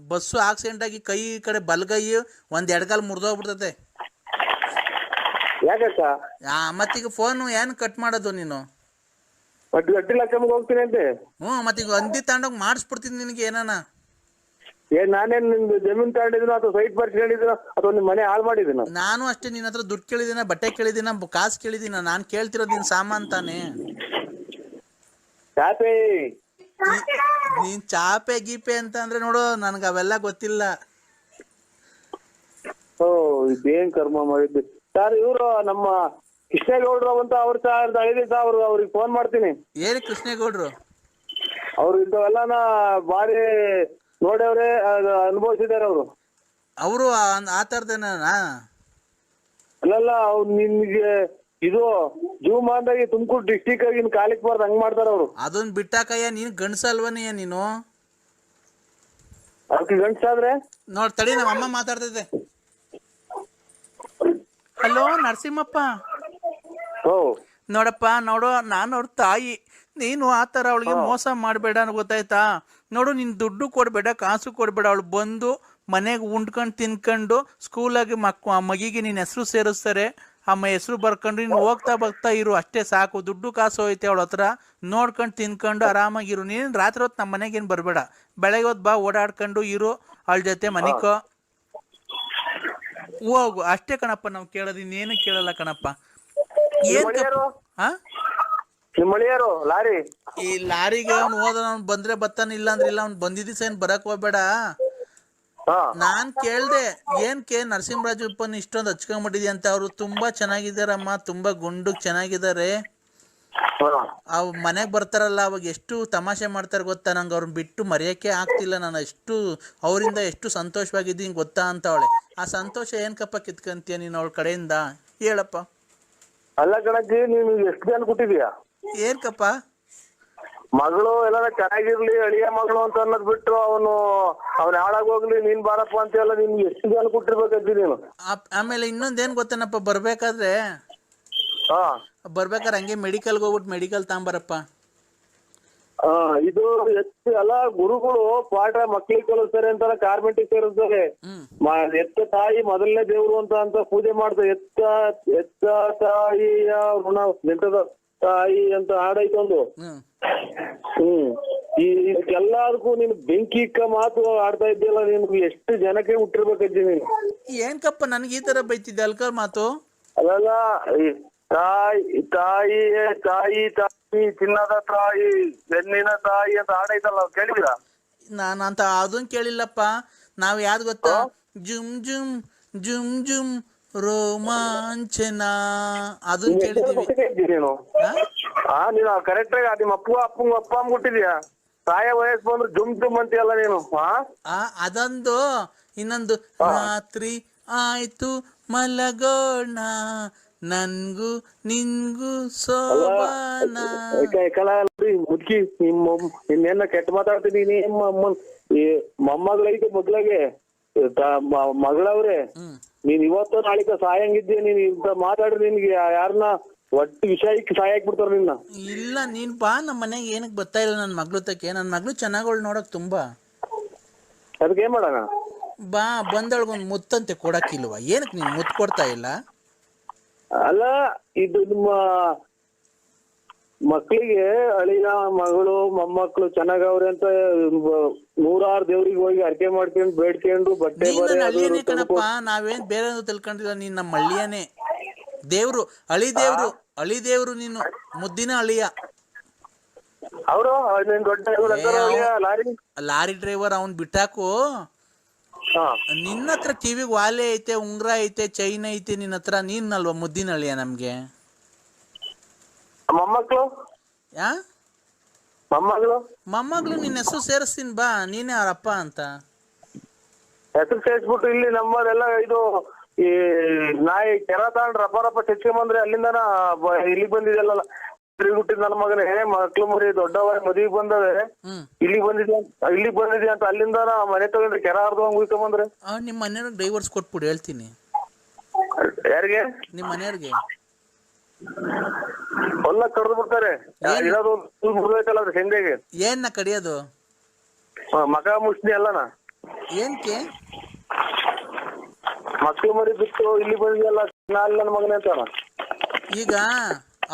ಬಸ್ಸು ಆಕ್ಸಿಡೆಂಟ್ ಆಗಿ ಕೈ ಕಡೆ ಬಲ್ಗೈ ಒಂದ್ ಎಡಗಾಲ್ ಮುರಿದೋಗ್ಬಿಡ್ತೈತೆ. ಯಾಕಕ್ಕ? ಮತ್ತೀಗ ಫೋನ್ ಏನ್ ಕಟ್ ಮಾಡೋದು ನೀನು? ಅಟ್ಟಿ ಲೆಕ್ಕಮ್ಮಗೆ ಹೋಗ್ತೀನಿ ಅಂತೆ. ಮತ್ತೀಗ ಅಂದಿ ತಗೊಂಡೋಗಿ ಮಾಡಿಸ್ಬಿಡ್ತೀನಿ ನಿನಗೆ ಏನಾನ. ನಾನೇನ್ ನಿಮ್ದು ಜಮೀನ್ ತಗೊಂಡಿದ್ದೀನೋ ಅಥವಾ ಸೈಟ್ ಬರ್ಸ್ಕೊಂಡಿದ್ದೀನೋ ಅಥವಾ ನಿಮ್ ಮನೆ ಹಾಳು ಮಾಡಿದ್ದೀನೋ? ನಾನು ಅಷ್ಟೇ. ನಿನ್ನ ಹತ್ರ ದುಡ್ಡು ಕೇಳಿದಿನ, ಬಟ್ಟೆ ಕೇಳಿದಿನ, ಕಾಸು ಕೇಳಿದಿನ? ನಾನ್ ಕೇಳ್ತಿರೋದು ನಿನ್ ಸಾಮಾನ್ ತಾನೆ. ಚಾಪೆ ನೀನ್ ಚಾಪೆ ಗೀಪೆ ಅಂತ ಅಂದ್ರೆ ನೋಡು, ನನ್ಗ ಅವೆಲ್ಲ ಗೊತ್ತಿಲ್ಲ. ಇದೇನ್ ಕರ್ಮ ಮಾಡಿದ್ದೆ ಸರ್. ಇವ್ರು ನಮ್ಮ ಕೃಷ್ಣೇಗೌಡ್ರು ಅಂತ ಅವ್ರು ಅವ್ರಿಗೆ ಫೋನ್ ಮಾಡ್ತೀನಿ. ಏನ್ ಕೃಷ್ಣೇಗೌಡ್ರು? ಅವ್ರು ಇಂಥವೆಲ್ಲಾನ ಬಾರಿ ನೋಡ್ಯವ್ರೆ, ಅನುಭವಿಸಿದಾರೆ ಅವರು. ಅವರು ಆ ತರದೇನ? ಅಲ್ಲಲ್ಲ, ಅವ್ರು ನಿಮ್ಗೆ ಇದು ಜೀವಮಾನದಾಗಿ ತುಮಕೂರು ಡಿಸ್ಟಿಕ್ ಆಗಿ ಕಾಲಿಕ್ ಬಾರ್ದು ಹಂಗ್ ಮಾಡ್ತಾರ ಅವ್ರು. ಅದನ್ನ ಬಿಟ್ಟಾಕಯ್ಯ, ನೀನ್ ಗಂಡಸಲ್ವನಯ್ಯ ನೀನು. ಅದಕ್ಕೆ ಗಂಡ್ಸಾದ್ರೆ ನೋಡ್ ತಡಿ, ನಮ್ಮ ಅಮ್ಮ ಮಾತಾಡ್ತಿದ್ದೆ. ಹಲೋ ನರಸಿಂಹಪ್ಪ, ಓ ನೋಡಪ್ಪ ನೋಡು, ನಾನು ಅವ್ರ ತಾಯಿ. ನೀನು ಆ ಥರ ಅವಳಿಗೆ ಮೋಸ ಮಾಡಬೇಡ, ಗೊತ್ತಾಯ್ತಾ? ನೋಡು, ನೀನು ದುಡ್ಡು ಕೊಡಬೇಡ, ಕಾಸು ಕೊಡಬೇಡ. ಅವಳು ಬಂದು ಮನೆಗೆ ಉಂಡ್ಕೊಂಡು ತಿನ್ಕೊಂಡು ಸ್ಕೂಲಾಗಿ ಮಗಿಗೆ ನಿನ್ನ ಹೆಸರು ಸೇರಿಸ್ತಾರೆ. ಅಮ್ಮ ಹೆಸರು ಬರ್ಕೊಂಡು ನೀನು ಹೋಗ್ತಾ ಬರ್ತಾ ಇರು, ಅಷ್ಟೇ ಸಾಕು. ದುಡ್ಡು ಕಾಸು ಹೋಯ್ತೆ ಅವಳ ಹತ್ರ, ನೋಡ್ಕೊಂಡು ತಿನ್ಕೊಂಡು ಆರಾಮಾಗಿರು. ನೀನು ರಾತ್ರಿ ಹೊತ್ತು ನಮ್ಮ ಮನೆಗೇನು ಬರಬೇಡ, ಬೆಳಗ್ಗೆ ಹೊತ್ತು ಬಾ, ಓಡಾಡ್ಕೊಂಡು ಇರು ಅವಳ ಜೊತೆ ಮನಿಕೋ, ಹೋಗು, ಅಷ್ಟೇ ಕಣಪ್ಪ. ನಾವು ಕೇಳೋದು ಇನ್ನೇನು ಕೇಳಲ್ಲ ಕಣಪ್ಪ. ಏನ್ ಹಾ ನಿಮ್ಮಳಿಯಾರು ಲಾರಿ ಈ ಲಾರಿಗೆ ಅವ್ನು ಹೋದ, ಅವ್ನು ಬಂದ್ರೆ ಬರ್ತಾನೆ, ಇಲ್ಲ ಅಂದ್ರೆ ಇಲ್ಲ. ಅವ್ನು ಬಂದಿದ್ದ ಸೈನ್ ಬರಕ್ ಹೋಗ್ಬೇಡ. ನಾನ್ ಕೇಳ್ದೆ, ನರಸಿಂಹರಾಜಪ್ಪನ್ ಇಷ್ಟೊಂದು ಹಚ್ಕೊಂಡ್ಬಿಟ್ಟಿದ್ಯ ಅಂತ. ಅವರು ತುಂಬಾ ಚೆನ್ನಾಗಿದ್ದಾರಮ್ಮ, ತುಂಬಾ ಗುಂಡು ಚೆನ್ನಾಗಿದ್ದಾರೆ. ಅವ್ ಮನೆಗ್ ಬರ್ತಾರಲ್ಲ, ಅವಾಗ ಎಷ್ಟು ತಮಾಷೆ ಮಾಡ್ತಾರೆ ಗೊತ್ತಾ? ನಂಗೆ ಅವ್ರನ್ನ ಬಿಟ್ಟು ಮರೆಯಕ್ಕೆ ಆಗ್ತಿಲ್ಲ. ನಾನು ಅವರಿಂದ ಎಷ್ಟು ಸಂತೋಷವಾಗಿದ್ದೀನಿ ಗೊತ್ತಾ ಅಂತ ಅವಳೆ. ಆ ಸಂತೋಷ ಏನ್ಕಪ್ಪ ಕಿತ್ಕಂತೀಯ ನೀನು ಅವಳ ಕಡೆಯಿಂದ? ಹೇಳಪ್ಪ. ಅಲ್ಲ ಕಣಜ್ಜಿ, ನೀನು ಎಷ್ಟು ಜನ ಕೊಟ್ಟಿದ್ಯಾ? ಏನ್ಕಪ್ಪ? ಮಗಳು ಎಲ್ಲ ಚೆನ್ನಾಗಿರ್ಲಿ, ಅಳಿಯ ಮಗಳು ಅಂತ ಅನ್ನೋದ್ ಬಿಟ್ಟು ಅವನು ಹಾಳಾಗೋಗ್ಲಿ, ನೀನ್ ಬಾರಪ್ಪ ಅಂತ ಎಲ್ಲ ನಿಮ್ಗೆ ಎಷ್ಟು ಜನ ಕೊಟ್ಟಿರ್ಬೇಕಜ್ಜಿ ನೀನು? ಆಮೇಲೆ ಇನ್ನೊಂದೇನ್ ಗೊತ್ತೇನಪ್ಪ, ಬರ್ಬೇಕಾದ್ರೆ ಹಂಗೆ ಮೆಡಿಕಲ್ಗೆ ಹೋಗ್ಬಿಟ್ಟು ಮೆಡಿಕಲ್ ತಗೊಂಬರಪ್ಪ. ಇದು ಎಷ್ಟು ಅಲ್ಲ, ಗುರುಗಳು ಪಾಠ ಮಕ್ಳಿಗೆ ಕಲಿಸ್ತಾರೆ ಅಂತ ಕಾರ್ಮೆಂಟಿಗೆ ಸೇರಿಸ್ತಾರೆ. ಎತ್ತ ತಾಯಿ ಮೊದಲನೇ ದೇವ್ರು ಅಂತ ಪೂಜೆ ಮಾಡ್ತಾರೆ. ಎತ್ತ ತಾಯಿಯ ಋಣ ನಿಂತದ ತಾಯಿ ಅಂತ ಹಾಡೈತೊಂದು. ಇದಕ್ಕೆಲ್ಲದಕ್ಕೂ ನೀನು ಬೆಂಕಿ ಇಕ್ಕ ಮಾತು ಆಡ್ತಾ ಇದ್ದೀಯಲ್ಲ, ನಿನ್ಗೆ ಎಷ್ಟು ಜನಕ್ಕೆ ಹುಟ್ಟಿರ್ಬೇಕಜ್ಜಿ ನೀನು? ಏನ್ಕಪ್ಪ ನನಗೆ ಈ ತರ ಬೈತಿದ್ದೆ ಅಲ್ಕರ್ ಮಾತು? ಅಲ್ಲ, ತಾಯಿ ತಾಯಿ ತಾಯಿ ತಾಯಿ ಚಿನ್ನದ ತಾಯಿ ಬೆನ್ನಿನ ತಾಯಿ ಅಂತ ಹಾಡೈತಲ್ಲ, ಕೇಳಿದ್ರಾ? ನಾನಂತ ಅದನ್ ಕೇಳಿಲ್ಲಪ್ಪ. ನಾವ್ ಯಾವ್ದು ಗೊತ್ತಾ? ಜುಮ್ ಜುಮ್ ಜುಮ್ ಜುಮ್ ರೋಮಾಂಚನ, ಅದನ್ನ ಕೇಳಿದೀವಿ. ನೀನು ನೀನು ಕರೆಕ್ಟ್ ಆಗಿ ನಿಮ್ಮ ಅಪ್ಪ ಮುಟ್ಟಿದ್ಯಾ? ತಾಯ ವಯಸ್ಸು ಬಂದ್ರು ಜುಮ್ ಜುಮ್ ಅಂತೀಯಲ್ಲ ನೀನು. ಅದೊಂದು. ಇನ್ನೊಂದು, ರಾತ್ರಿ ಆಯ್ತು ಮಲಗೋಣ, ನನ್ಗೂ ನಿನ್ಗೂ ಸೋಬಾನ. ಮುದ್ಕಿ ನಿನ್ನೆನ್ನ ಕೆಟ್ಟ ಮಾತಾಡ್ತೀನಿ. ಮೊಮ್ಮಗಳೈತೆ ಮಗ್ಳಗೆ ಮಗಳವ್ರೆ, ನೀನ್ ಇವತ್ತು ನಾಳಿಕ ಸಾಯಂಗಿದ್ದೆ. ನೀನ್ ಇಂತ ಮಾತಾಡ್ರಿ, ನಿನ್ಗೆ ಯಾರನ್ನ ಒಟ್ಟು ವಿಷಯಕ್ಕೆ ಸಾಯ ಹಾಕ್ಬಿಡ್ತಾರ ನಿನ್ನ. ಇಲ್ಲ, ನೀನ್ ಬಾ ನಮ್ಮ ಮನೆಗೆ. ಏನಕ್ಕೆ ಬರ್ತಾ ಇಲ್ಲ ನನ್ನ ಮಗಳು ತಕ್ಕೆ? ನನ್ನ ಮಗಳು ಚೆನ್ನಾಗವಳು ನೋಡಕ್ ತುಂಬಾ. ಅದಕ್ಕೆ ಏನ್ ಮಾಡೋಣ? ಬಾ, ಬಂದೊಳಗೊಂದು ಮುತ್ತಂತೆ ಕೊಡಕ್ಕಿಲ್ವಾ? ಏನಕ್ಕೆ ನೀನ್ ಮುತ್ತು ಕೊಡ್ತಾ ಇಲ್ಲ? ಅಲ್ಲ, ಇದು ನಿಮ್ಮ ಮಕ್ಳಿಗೆ ಅಳಿಯ ಮಗಳು ಮೊಮ್ಮಕ್ಳು ಚೆನ್ನಾಗವ್ರೆ ಅಂತ 100 ದೇವ್ರಿಗೆ ಹೋಗಿ ಅರ್ಕೆ ಮಾಡ್ಕೊಂಡು ಬೇಡ್ಕೊಂಡು ಬಟ್ಟೆ ಹಳ್ಳಿಯನೇ ಕಣಪ್ಪ. ನಾವೇನ್ ಬೇರೆ ತಿಳ್ಕೊಂಡಿಲ್ಲ. ನೀನ್ ನಮ್ಮ ಹಳ್ಳಿಯನೇ ದೇವ್ರು, ಅಳಿದೇವ್ರು ನೀನು, ಮುದ್ದಿನ ಅಳಿಯ. ಅವರು ಲಾರಿ ಡ್ರೈವರ್. ಅವ್ನ್ ಬಿಟ್ಟಾಕು. ನಿನ್ನ ಹತ್ರ ಕಿವಿಗೆ ವಾಲೆ ಐತೆ, ಉಂಗ್ರ ಐತೆ, ಚೈನ್ ಐತೆ ನಿನ್ನ ಹತ್ರ. ನೀನಲ್ವಾ ಮುದ್ದಿನ ಅಳಿಯ ನಮ್ಗೆ? ಮೊಮ್ಮಕ್ಳು ಮೊಮ್ಮಗಳು ನಿನ್ನ ಹೆಸರು ಸೇರಿಸ್ತೀನಿ ಬಾ, ನೀನೇ ಅವ್ರಪ್ಪ ಅಂತ. ಹೆಸರು ಸೇರಿಸ್ಬಿಟ್ಟು ಇಲ್ಲಿ ನಮ್ಮದೆಲ್ಲ ಇದು ಈ ನಾಯಿ ಕೆರ ತಗೊಂಡ್ ರಪ್ಪ ಚಚ್ಕೊಂಬಂದ್ರೆ ಅಲ್ಲಿಂದ ಇಲ್ಲಿಗೆ ಬಂದಿದೆಲ್ಲ. ಹುಟ್ಟಿದ ನನ್ನ ಮಗನೇ ಮಕ್ಳು ಮರಿ ದೊಡ್ಡವ ಮದುವೆಗೆ ಬಂದವೆ, ಇಲ್ಲಿಗೆ ಬಂದಿದೆ ಅಂತ ಅಲ್ಲಿಂದ ಮನೆ ತಗೊಂಡ್ರೆ ಕೆರ ಹರ್ದಂಗ್ ಉಯ್ಕೊಂಬಂದ್ರೆ. ನಿಮ್ ಮನೆಯವ್ರಿಗೆ ಡೈವರ್ಸ್ ಕೊಟ್ಬಿಡು, ಹೇಳ್ತೀನಿ. ಯಾರಿಗೆ? ನಿಮ್ ಮನೆಯವ್ರಿಗೆ. ಹೊಲ ಕಡ್ದು ಬಿಡ್ತಾರೆ. ಇರೋದು ಮುರ್ಬೇಕಲ್ಲ ಅದ್ರ ಸಂಜೆಗೆ. ಏನ್ನ ಕಡಿಯೋದು? ಮಕ ಮುಷ್ಣಿ ಅಲ್ಲನ. ಏನ್ಕೆ? ಮಕ್ಳು ಮರಿ ಬಿಟ್ಟು ಇಲ್ಲಿ ಬಂದಿದೆಲ್ಲ ನನ್ನ ಮಗನೇ ಅಂತಾನ. ಈಗ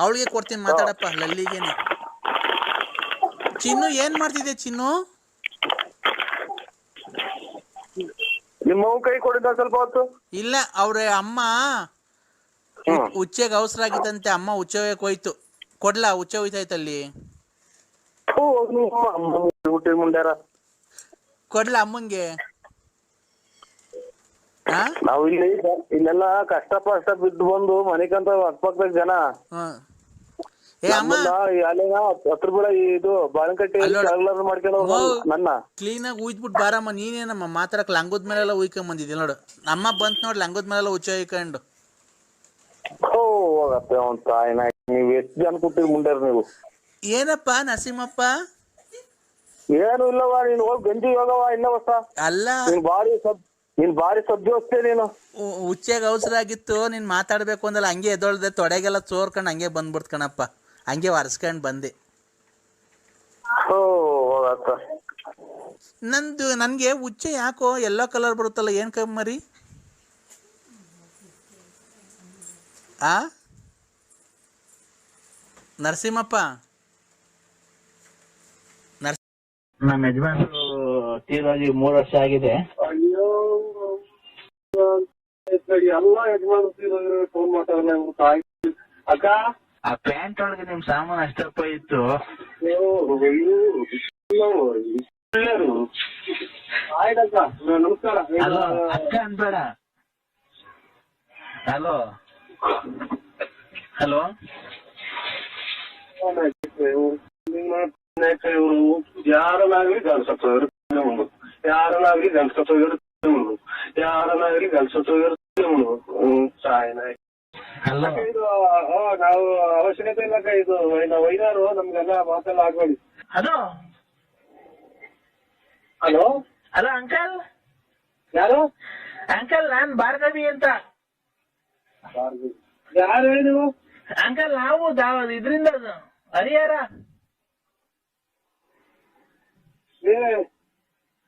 ಅವಳಿಗೆ ಕೊಡ್ತೀನಿ, ಮಾತಾಡಪ್ಪ. ಲಲ್ಲಿಗೇನೆ. ಚಿನ್ನು ಏನ್ ಮಾಡ್ತಿದ್ದೆ? ಚಿನ್ನು ನಿಮ್ಮ ಕೈ ಕೊಡಿದ್ದ ಸ್ವಲ್ಪ ಹೊತ್ತು. ಇಲ್ಲ, ಅವ್ರ ಅಮ್ಮ ಉಚ್ಚೆಗೆ ಅವಸರ ಆಗಿತ್ತಂತೆ. ಅಮ್ಮ ಉಚ್ಚೆ ಹೋಯ್ತು. ಕೊಡ್ಲಾ? ಉಚ್ಚೆ ಹೋಯ್ತಾಯ್ತಲ್ಲಿ. ಕೊಡ್ಲಾ ಅಮ್ಮಂಗೆ? ನಾವು ಇಲ್ಲೆಲ್ಲ ಕಷ್ಟ ಬಿದ್ದು ಬಂದು ಮನೆಗಂತ ಅಕ್ಕಪಕ್ಕದ ಜನ ಹತ್ರ ಬಿಡ ಇದು ಬಾಳಕಟ್ಟಿ ಮಾಡ್ಕೊಂಡು ನನ್ನ ಕ್ಲೀನ್ ಆಗಿ ಉಯ್ದ್ಬಿಟ್ಟು ಬಾರಮ್ಮ. ನೀನೇನಮ್ಮ ಮಾತಾಡಕ್ ಲಂಗದ ಮೇಲೆಲ್ಲ ಉಯ್ಕೊಂಡ್ ಬಂದಿದ್ದೆ ನೋಡು. ಅಮ್ಮ ಬಂತ್ ನೋಡ್ ಲಂಗದ ಮೇಲೆಲ್ಲ ಉಚ್ಚ ಉಯ್ಕೊಂಡು. ಹೋಗತ್ತೆ ಅವನ್ ತಾಯಿನ. ನೀವ್ ಎಷ್ಟು ಜನ ಕೊಟ್ಟಿರಿ ಮುಂಡ್ಯಾರ ನೀವು? ಏನಪ್ಪ ನರಸಿಂಹಪ್ಪ? ಏನು ಇಲ್ಲವ, ನೀನ್ ಹೋಗಿ ಗಂಜಿ ಹೋಗವ ಇನ್ನ ಹೊಸ. ಅಲ್ಲ ನೀನ್ ಭಾರಿ ಸದ್ಯ ಹೋಗ್ತೇ ನೀನು. ಹುಚ್ಚೆಗೆ ಅವಸರ ಆಗಿತ್ತು, ನೀನ್ ಮಾತಾಡ್ಬೇಕು ಅಂದಲ್ಲ, ಹಂಗೆ ಎದ್ದೊಳ್ದೆ, ತೊಡೆಗೆಲ್ಲ ಚೋರ್ಕೊಂಡು ಹಂಗೆ ಬಂದ್ಬಿಡ್ತು ಕಣಪ್ಪ, ಹಂಗೆ ಒರೆಸ್ಕೊಂಡು ಬಂದೆ. ನನ್ಗೆ ಹುಚ್ಚೆ ಯಾಕೋ ಎಲ್ಲೋ ಕಲರ್ ಬರುತ್ತಲ್ಲ, ಏನ್ ಕಮ್ಮರಿ? ಆ ನರಸಿಂಹಪ್ಪ, ನಮ್ಮ ಯಜಮಾನ್ರು ತೀರೋಗಿ 3 ವರ್ಷ ಆಗಿದೆ. ಅಯ್ಯೋ ಎಲ್ಲ ಯಜಮಾನ್ ಫೋನ್ ಮಾಡ್ತಾರೆ. ಅಕ್ಕ, ಆ ಪ್ಯಾಂಟ್ ಒಳಗೆ ನಿಮ್ ಸಾಮಾನು ಅಷ್ಟಪ್ಪ ಇತ್ತು. ಆಯ್ತಕ್ಕ, ನಮಸ್ಕಾರ. ಹಲೋ ಅಕ್ಕ ಅನ್ಬೇಡ. ಹಲೋ ಹಲೋ, ಇವರು ಯಾರನ್ನಾಗ್ಲಿ ಗಂಡ್ಸತ್ತು ಯಾರನ್ನಾಗ್ಲಿ ಗಂಡ್ಸತ್ತು ಯಾರನ್ನಾಗ್ಲಿ ಗಂಡ್ಸತ್ತು ಇದು ನಾವು ಅವಶ್ಯಕತೆ ಇಲ್ಲಕ್ಕ. ಇದು ವೈದಾರು ನಮ್ಗೆಲ್ಲ ಮಾತೆಲ್ಲ ಆಗ್ಬೇಡಿ. Hello hello hello uncle. ಯಾರು? ಅಂಕಲ್, ನಾನ್ ಭಾರ್ಗವಿ ಅಂತ. ಯಾರು ಹೇಳಿ ನೀವು? ಅಂಕಲ್, ನಾವು ಇದ್ರಿಂದ ಹರಿಹರ.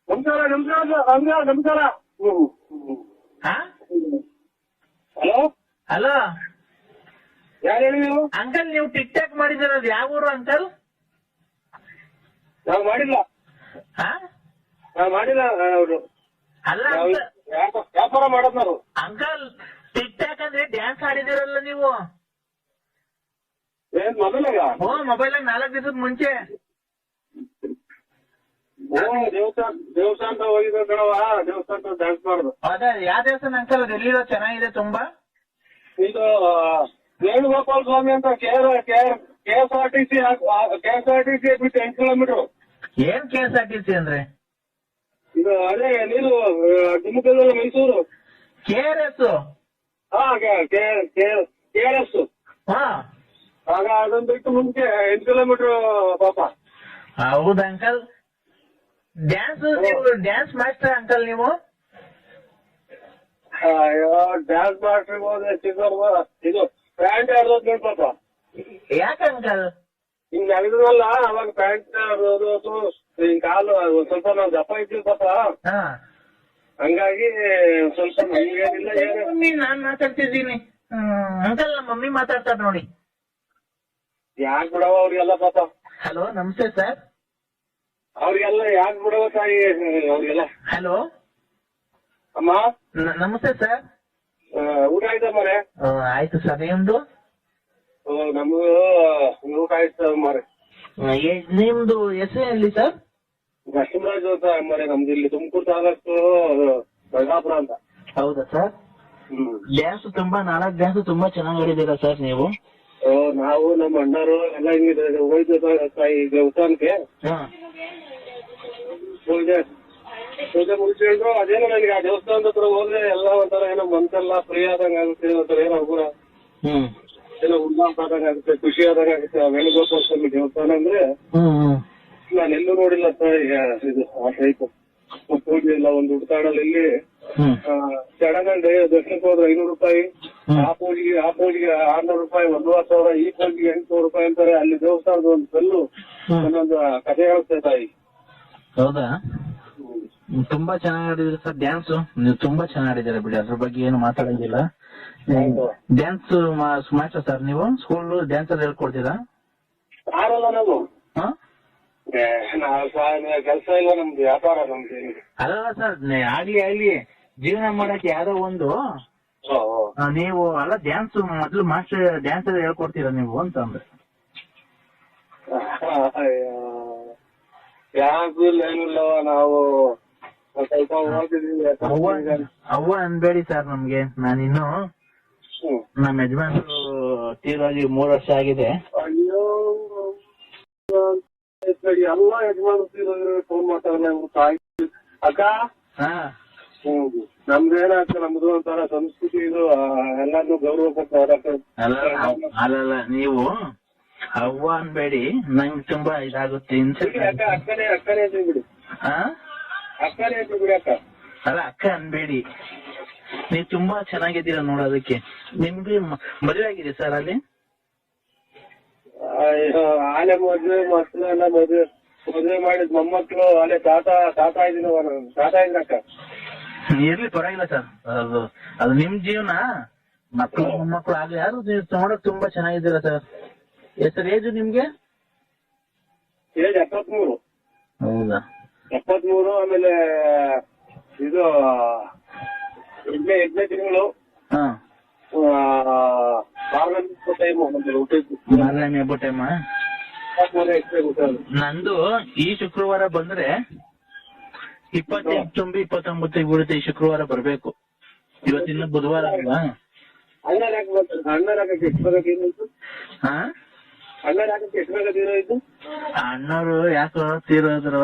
ನಮಸ್ಕಾರ ನಮಸ್ಕಾರ ನಮಸ್ಕಾರ. ಹಲೋ ಹಲೋ ಯಾರು ಹೇಳಿ ನೀವು? ಅಂಕಲ್, ನೀವು ಟಿಕ್ ಟಾಕ್ ಮಾಡಿದಿರೋದು ಯಾವ ಊರು ಅಂಕಲ್? ನಾವು ಮಾಡಿಲ್ಲ, ನಾವು ಮಾಡಿಲ್ಲ. ಅವರು ಅಲ್ಲ ವ್ಯಾಪಾರ ಮಾಡೋದು ನಾವು. ಅಂಕಲ್, ಟಿಕ್ ಟಾಕ್ ಅಂದ್ರೆ ಡ್ಯಾನ್ಸ್ ಆಡಿದಿರಲ್ಲ ನೀವು? ಏನ್ ಮೊಬೈಲಾಗ? ಮೊಬೈಲಾಗ 4 ದಿವಸದ ಮುಂಚೆ. ದೇವಸ್ಥಾನ ಹೋಗಿದ್ದ ಕಣವ, ದೇವಸ್ಥಾನ ಡ್ಯಾನ್ಸ್ ಮಾಡುದು. ಅದೇ ಯಾವ ದೇವಸ್ಥಾನ ಅಂಕಲ್? ಅದು ಎಲ್ಲಿರೋ? ಚೆನ್ನಾಗಿದೆ ತುಂಬಾ. ಇದು ವೇಣುಗೋಪಾಲ ಸ್ವಾಮಿ ಅಂತ KSRTC ಬಿಟ್ಟು 8 ಕಿಲೋಮೀಟರ್. ಏನ್ KSRTC ಅಂದ್ರೆ? ಇದು ಅದೇ ನೀರು ತುಮಕೂರು ಮೈಸೂರು KRS. KRS. ಆಗ ಅದನ್ನ ಬಿಟ್ಟು ಮುಂಚೆ 8 ಕಿಲೋಮೀಟರ್ ಪಾಪ. ಹೌದು ಅಂಕಲ್. ಡ್ಯಾನ್ಸ್ ಮಾಸ್ಟರ್ ಅಂಕಲ್ ನೀವು? ಅಯ್ಯೋ, ಡ್ಯಾನ್ಸ್ ಮಾಸ್ಟರ್ ಇದು ಪ್ಯಾಂಟ್ ಆಡೋದು ನೋಡಿ ಪಾಪ. ಯಾಕೆ ಅಂಕಲ್? ಹಿಂಗ್ ನಗದಲ್ಲ ಅವಾಗ ಪ್ಯಾಂಟ್ ಆಡೋದು, ಹಿಂಗ್ ಕಾಲು ಸ್ವಲ್ಪ ನಾವು ದಪ್ಪ ಇದ್ದೀವಿ ಪಾಪ. ಹಂಗಾಗಿ ಸ್ವಲ್ಪ ನಮ್ಗೇನಿಲ್ಲ. ನಾನ್ ಮಾತಾಡ್ತಿದ್ದೀನಿ ಅಂಕಲ್, ನಮ್ಮ ಮಮ್ಮಿ ಮಾತಾಡ್ತಾರ ನೋಡಿ. ಯಾಕೆ ಬಿಡವ ಅವ್ರಿಗೆಲ್ಲ ಪಾಪ. ಹಲೋ ನಮಸ್ತೆ ಸರ್. ಅವ್ರಿಗೆಲ್ಲ ಯಾಕೆ ಬಿಡವ ತಾಯಿ ಅವ್ರಿಗೆಲ್ಲ. ಹಲೋ ಅಮ್ಮ ನಮಸ್ತೆ ಸರ್. ಊಟ ಆಯ್ತಾ ಮರೆ? ಆಯ್ತು ಸರ್, ನಿಮ್ದು? ನಮ್ದು ಊಟ ಆಯ್ತು ಮರೆ. ನಿಮ್ದು ಹೆಸರು ಎಲ್ಲಿ ಸರ್? ನರಸಿಂಹರಾಜ್ ಅಂತ ಮರೆ. ನಮ್ದು ಇಲ್ಲಿ ತುಮಕೂರು ತಾಲೂಕು ಬೆಳಗಾಪುರ ಅಂತ. ಹೌದಾ ಸರ್? ಡ್ಯಾನ್ಸ್ ತುಂಬಾ 4 ಡ್ಯಾನ್ಸ್ ತುಂಬಾ ಚೆನ್ನಾಗಿ ಆಡಿದ್ದೀರಾ ಸರ್ ನೀವು. ನಾವು ನಮ್ಮ ಅಣ್ಣರು ಎಲ್ಲ ಹಿಂಗಿದೆ ಹೋಯ್ತು ತಾಯಿ ದೇವಸ್ಥಾನಕ್ಕೆ. ಪೂಜೆ ಮುಗಿಸ್ಕೊಂಡ್ರು. ಅದೇನೋ ನನಗೆ ಆ ದೇವಸ್ಥಾನದ ಹತ್ರ ಹೋದ್ರೆ ಎಲ್ಲ ಒಂಥರ ಏನೋ ಮನ್ಸೆಲ್ಲ ಫ್ರೀ ಆದಂಗ ಆಗುತ್ತೆ. ಒಂಥರ ಏನೋ ಹುಡುಗ ಏನೋ ಉಲ್ಲಾಸಾದಂಗ ಆಗುತ್ತೆ, ಖುಷಿ ಆದಂಗ ಆಗುತ್ತೆ. ಆ ವೇಣುಗೋಪಾಲ ಸ್ವಾಮಿ ದೇವಸ್ಥಾನ ಅಂದ್ರೆ ನಾನು ಎಲ್ಲೂ ನೋಡಿಲ್ಲ ಇದು ಆ ಟೈಪ್ ಪೂಜೆ ಎಲ್ಲ. ಒಂದು ಹುಡ್ಕಾಡಲ್ಲಿ ಚಡಗಂಡೆ ದರ್ಶನಕ್ಕೆ ಹೋದ್ರೆ 500 ರೂಪಾಯಿ, ಆ ಪೂಜೆಗೆ 600 ರೂಪಾಯಿ, 1,000,000, ಈ ಪೂಜೆಗೆ 800 ರೂಪಾಯಿ ಅಂತಾರೆ. ಅಲ್ಲಿ ದೇವಸ್ಥಾನದ ಒಂದು ಕಲ್ಲು ಒಂದೊಂದು ಕಥೆ ಹೇಳ್ತೇ ತಾಯಿ. ಹೌದಾ? ತುಂಬಾ ಚೆನ್ನಾಗಿ ಆಡಿದ್ರಿ ಸರ್ ಡ್ಯಾನ್ಸ್. ನೀವು ತುಂಬಾ ಚೆನ್ನಾಗಿ ಆಡಿದ್ದೀರಾ ಬಿಡಿ, ಅದ್ರ ಬಗ್ಗೆ ಏನು ಮಾತಾಡಂಗಿಲ್ಲ. ಡ್ಯಾನ್ಸ್ ಮಾಸ್ಟರ್ ಸರ್ ನೀವು? ಸ್ಕೂಲ್ ಡ್ಯಾನ್ಸ್ ಅಲ್ಲಿ ಹೇಳ್ಕೊಡ್ತೀರಾ? ಯಾರಲ್ಲ ನಾವು ಕೆಲಸ ಇಲ್ಲ, ನಮ್ದು ವ್ಯಾಪಾರ. ನಮ್ದು ಅಲ್ಲ ಸರ್, ಆಗ್ಲಿ ಜೀವನ ಮಾಡಕ್ಕೆ ಯಾವ್ದೋ ಒಂದು ನೀವು ಅಲ್ಲ ಡ್ಯಾನ್ಸ್ ಮೊದ್ಲು ಮಾಸ್ಟರ್ ಡ್ಯಾನ್ಸ್ ಅಲ್ಲಿ ಹೇಳ್ಕೊಡ್ತೀರಾ ನೀವು ಅಂತ ಅಂದ್ರೆ. ಡ್ಯಾನ್ಸ್ ಇಲ್ಲ ಏನಿಲ್ಲವ, ನಾವು ಸ್ವಲ್ಪ ಓದಿದೀವಿ. ಅವ್ವ ಅನ್ಬೇಡಿ ಸರ್ ನಮ್ಗೆ. ನಾನಿನ್ನು ನಮ್ಮ ಯಜಮಾನ್ರು ತೀರೋಗಿ 3 ವರ್ಷ ಆಗಿದೆ. ಅಯ್ಯೋ, ಎಲ್ಲ ಯಜಮಾನ್ರು ಫೋನ್ ಮಾಡ್ತಾರೆ ತಾಯಿ. ಅಕ್ಕ, ನಮ್ದೇನಾಗ್ತ ನಮ್ದು ಒಂಥರ ಸಂಸ್ಕೃತಿ ಇದು, ಎಲ್ಲಾನು ಗೌರವ ಕೊಟ್ಟು ಅಲ್ಲ ನೀವು ಅವ್ವ ಅನ್ಬೇಡಿ, ನಂಗೆ ತುಂಬಾ ಇದಾಗುತ್ತೆ ಅಕ್ಕನೇ ಬಿಡಿ, ಅಕ್ಕನೇ ಬಿಡಿ ಅಕ್ಕ. ಅಲ್ಲ ಅಕ್ಕ ಅನ್ಬೇಡಿ, ನೀವ್ ತುಂಬಾ ಚೆನ್ನಾಗಿದ್ದೀರಾ ನೋಡೋದಕ್ಕೆ. ನಿಮ್ಗೆ ಮದುವೆ ಆಗಿದೆ ಸರ್ ಅಲ್ಲಿ? ಆಲೆ ಮದ್ವೆ ಮಾಡಿದ್ ಮೊಮ್ಮಕ್ಳು ಅಲ್ಲೇ ತಾತ ಇದ್ರಕ್ಕ. ಇರ್ಲಿ ಪರವಾಗಿಲ್ಲ ಸರ್, ಅದು ನಿಮ್ ಜೀವನ. ಮಕ್ಕಳು ಮೊಮ್ಮಕ್ಕಳು ಆಗ್ಲಿ, ಯಾರು ನೋಡಕ್ ತುಂಬಾ ಚೆನ್ನಾಗಿದ್ದೀರಾ ಸರ್. ಸರ್ ಏಜು ನಿಮ್ಗೆ? ಏಜ್ 73. ಹೌದಾ? 73. ಆಮೇಲೆ ಇದು 8ನೇ ತಿಂಗಳು ಮಾರನೇ ಹಬ್ಬ ಟೈಮ. ನಂದು ಈ ಶುಕ್ರವಾರ ಬಂದ್ರೆ 28 ತುಂಬಿ 29 ಬೀಳುತ್ತೆ. ಈ ಶುಕ್ರವಾರ ಬರ್ಬೇಕು. ಇವತ್ತಿನ ಬುಧವಾರ ಅಲ್ವಾ? ಅಣ್ಣವ್ರು ಯಾಕೋ ತೀರೋದ್ರು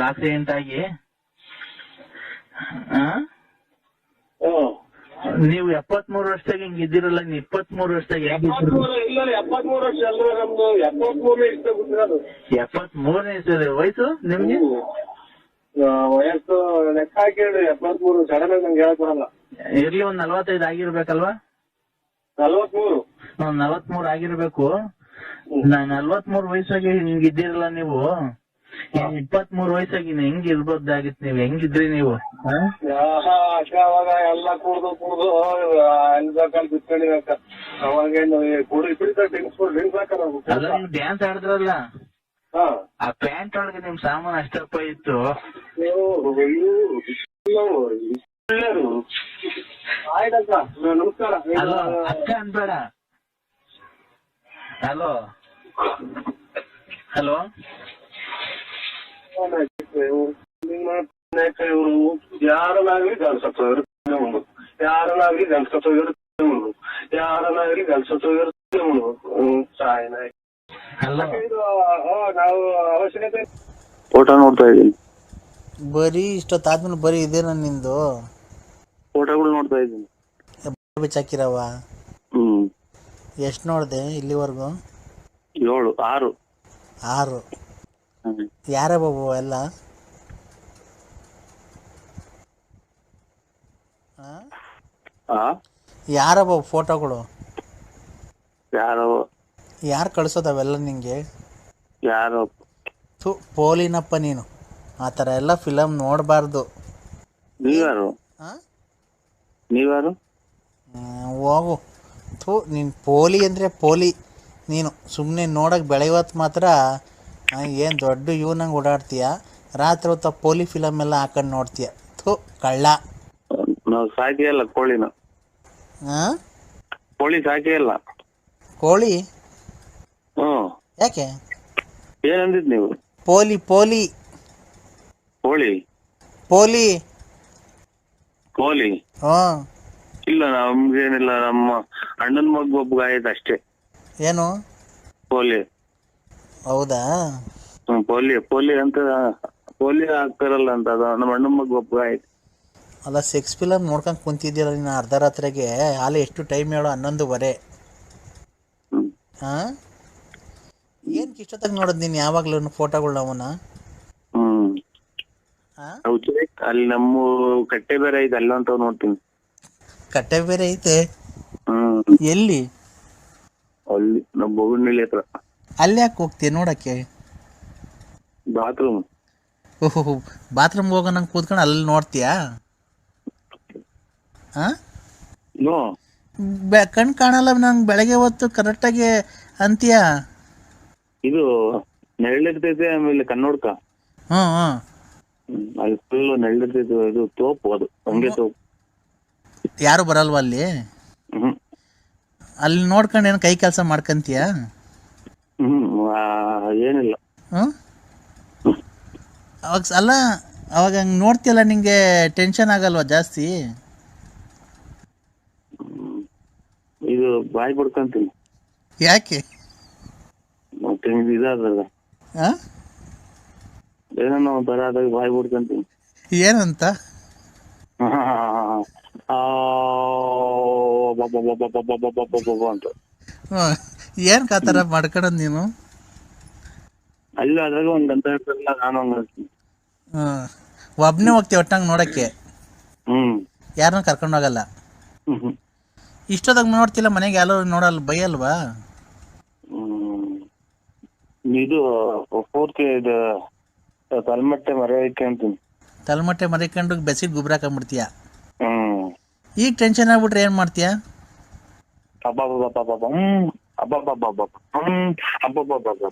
ಆಕ್ಸಿಡೆಂಟ್ ಆಗಿ. ನೀವು 73 ವರ್ಷದಾಗ ಹಿಂಗ್ ಇದ್ದೀರಲ್ಲ, 23 ವರ್ಷದಾಗ 73ನೇ ವಯಸ್ಸು ನಿಮ್ಗೆ? ವಯಸ್ಸು ಲೆಕ್ಕ ಹಾಕಿ 73 ಸಡನ್ ಆಗಿ ನಂಗೆ ಹೇಳಕ್ ಬರಲ್ಲ. ಇರ್ಲಿ, ಒಂದ್ 45 ಆಗಿರ್ಬೇಕಲ್ವಾ? 43. 43 ಆಗಿರ್ಬೇಕು. 43 ವಯಸ್ಸಾಗಿ ಹಿಂಗಿದ್ದೀರಲ್ಲ ನೀವು. 23 ವಯಸ್ಸಾಗಿ ಹೆಂಗ್ ಇರ್ಬೋದಾಗಿತ್ತು? ನೀವ್ ಹೆಂಗಿದ್ರಿ ನೀವು? ಅವಾಗ ಎಲ್ಲ ಕುಡ್ದು ಅಲ್ಬೇಕಲ್ಲಿ ಬಿತ್ಕೊಂಡಿಬೇಕ. ಅವಾಗೇನು ಡ್ರಿಂಕ್ಸ್ ಹಾಕಲ್ಲ. ಅಲ್ಲ, ನೀವು ಡ್ಯಾನ್ಸ್ ಆಡಿದ್ರಲ್ಲ, ಆ ಪ್ಯಾಂಟ್ ಒಳಗೆ ನಿಮ್ ಸಾಮಾನು ಅಷ್ಟಪ್ಪ ಇತ್ತು. ಆಯ್ತಕ್ಕ, ನಮಸ್ಕಾರ. ಹಲೋ ಅಕ್ಕ ಅನ್ಬೇಡ. ಹಲೋ ಹಲೋ ಇವರು ಯಾರನ್ನಾಗ್ಲಿ ಗಲ್ಸತ್ವ ಇರುತ್ತೆ ಉಂಡು, ಯಾರನ್ನಾಗ್ಲಿ ಗಲ್ಸತ್ವ ಇರುತ್ತೆ ಉಂಡು, ಯಾರನ್ನಾಗ್ಲಿ ಗಲ್ಸತ್ವ ಇರುತ್ತೆ ಉಂಡು. ನಾವು ಅವಶ್ಯಕತೆ ಫೋಟೋ ನೋಡ್ತಾ ಇದ್ದೀನಿ. ಬರೀ ಇಷ್ಟೊತ್ತಾದ್ಮೇಲೆ ಬರೀ ಇದೇನ ನಿಂದು? ಫೋಟೋಗಳು ನೋಡ್ತಾ ಇದ್ದೀನಿ. ಬಿಚ್ಚಾಕಿರವ? ಎಷ್ಟು ನೋಡ್ದೆ ಇಲ್ಲಿವರೆಗೂ? 7, 6. ಯಾರ ಬಾಬು ಎಲ್ಲ? ಯಾರ ಬಾಬು ಫೋಟೋಗಳು? ಯಾರು ಕಳ್ಸೋದವೆಲ್ಲ ನಿಂಗೆ? ಯಾರೋ ಪೋಲಿನಪ್ಪ ನೀನು. ಆ ಥರ ಎಲ್ಲ ಫಿಲಮ್ ನೋಡಬಾರ್ದು. ನೀವ್ಯಾರು? ಹೋಗು. ನೀನು ಪೋಲಿ ಅಂದರೆ ಪೋಲಿ ನೀನು. ಸುಮ್ಮನೆ ನೋಡೋಕೆ ಬೆಳೆಯೋತ್ತು ಮಾತ್ರ ಏನು ದೊಡ್ಡ ಇವನಂಗೆ ಓಡಾಡ್ತೀಯ. ರಾತ್ರಿ ಹೊತ್ತು ಪೋಲಿ ಫಿಲಮ್ ಎಲ್ಲ ಹಾಕೊಂಡು ನೋಡ್ತೀಯ. ಕಳ್ಳ. ನಾವು ಸಾಕಿಯಲ್ಲ ಕೋಳಿನ. ಕೋಳಿ ಸಾಕಿಯಲ್ಲ. ಕೋಳಿ? ಯಾಕೆ? ಏನಂದಿದ್ ನೀವು? ಪೋಲಿ ಕೋಳಿ ಇಲ್ಲ, ನಮ್ಗೇನಿಲ್ಲ. ನಮ್ಮ ಅಣ್ಣನ ಮಗ ಒಬ್ಬ ಆಯ್ತು ಅಷ್ಟೇ. ಏನು ಪೋಲಿ? ಹೌದಾ? ಪೋಲಿ ಅಂತ ಪೋಲಿ ಆಗ್ತಾರಲ್ಲ ಅಂತ, ಅದು ನಮ್ಮ ಅಣ್ಣನ ಮಗ ಒಬ್ಬ ಆಯ್ತು. ಅಲ್ಲ, ಸೆಕ್ಸ್ ಫಿಲಮ್ ನೋಡ್ಕೊಂಡು ಕುಂತಿದ್ದೀರ ನೀನು ಅರ್ಧ ರಾತ್ರಿಗೆ. ಅಲ್ಲಿ ಎಷ್ಟು ಟೈಮ್ ಹೇಳೋ? 11:15. ಏನಕ್ಕೆ ಇಷ್ಟೊತ್ತಾಗ ನೋಡೋದು ನೀನು ಯಾವಾಗ್ಲೂ ಫೋಟೋಗಳು ಅವನ? ಅಲ್ಲಿ ನಮ್ಮ ಕಟ್ಟೆ ಬೇರೆ ಐತೆ, ಅಲ್ಲ ಅಂತ ನೋಡ್ತೀನಿ. ಕಟ್ಟೆ ಬೇರೆ ಐತೆ? ಎಲ್ಲಿ? ಅಲ್ಲಿ ನಮ್ಮ ಬೊಗನಹಳ್ಳಿ ಹತ್ರ. ಅಲ್ಲಿ ಯಾಕೆ ಹೋಗ್ತೀಯ ನೋಡಕ್ಕೆ? ಬಾತ್ರೂಮ್. ಓಹೋ, ಬಾತ್ರೂಮ್ ಹೋಗೋ ನಂಗೆ ಕೂತ್ಕೊಂಡು ಅಲ್ಲಿ ನೋಡ್ತೀಯಾ? ಕಣ್ ಕಾಣಲ್ಲ ನಂಗೆ ಬೆಳಗ್ಗೆ ಹೊತ್ತು ಕರೆಕ್ಟಾಗಿ ಅಂತೀಯ. ಇದು ನೆರಳಿರ್ತೈತೆ, ಆಮೇಲೆ ಕನ್ನೋಡ್ಕ. ಅಲ್ಲಿ ಫುಲ್ ನೆರಳಿರ್ತೈತೆ. ಇದು ತೋಪು, ಅದು ಹಂಗೆ ತೋಪು. ಯಾರು ಬರಲ್ವಾ ಅಲ್ಲಿ? ಅಲ್ಲಿ ನೋಡ್ಕೊಂಡು ಏನು ಕೈ ಕೆಲಸ ಮಾಡ್ಕಂತೀಯ? ಏನಿಲ್ಲ. ಅವಾಗ ಅಲ್ಲ, ಅವಾಗ ಹಂಗೆ ನೋಡ್ತೀಯಲ್ಲ, ನಿಂಗೆ ಟೆನ್ಷನ್ ಆಗಲ್ವಾ ಜಾಸ್ತಿ? ಇದು ಬಾಯಿ ಬಿಡ್ಕೊಂತೀನಿ. ಯಾಕೆ? ಇದಾದಲ್ಲ, ಏನೋ ಒಂಥರ ಆದಾಗ ಬಾಯಿ ಬಿಡ್ಕೊಂತೀನಿ. ಏನಂತ? ಅಂತ. ಏನ್ ಕಾತರ ಮಾಡ್ಕೊಳದ್ ನೀನು? ಅಲ್ಲಿ ಅದ್ರಾಗ ಒಂದ್ ಗಂಟೆ ಇರ್ತಲ್ಲ, ನಾನು ಹಂಗ ಒಬ್ನೇ ಹೋಗ್ತೀವಿ ಒಟ್ಟಂಗೆ ನೋಡಕ್ಕೆ, ಹ್ಮ್ ಯಾರನ್ನ ಕರ್ಕೊಂಡು ಹೋಗಲ್ಲ. ಹ್ಮ್ ಹ್ಮ್ ಇಷ್ಟೊತ್ತಾಗ ನೋಡ್ತಿಲ್ಲ ಮನೆಗೆ ಯಾರು ನೋಡಲ್ಲ, ಬೈಯಲ್ವಾ? ಇದು ಪೂರ್ತಿ ಇದು ತಲೆಮಟ್ಟೆ ಮರೆಯಕ್ಕೆ ಅಂತೀನಿ. ತಲೆಮಟ್ಟೆ ಮರಿಕೊಂಡು ಬೆಸಿಗೆ ಗುಬ್ರ ಹಾಕೊಂಡ್ಬಿಡ್ತೀಯ. ಹ್ಮ್ ಈಗ ಟೆನ್ಷನ್ ಆಗ್ಬಿಟ್ರೆ ಏನು ಮಾಡ್ತೀಯ? ಅಬ್ಬಬ್ಬಬ್ಬಬ್ಬಬ್ಬ ಅಬ್ಬಬ್ಬಬ್ಬಬ್ಬ ಅಬ್ಬಬ್ಬಬ್ಬಬ್ಬ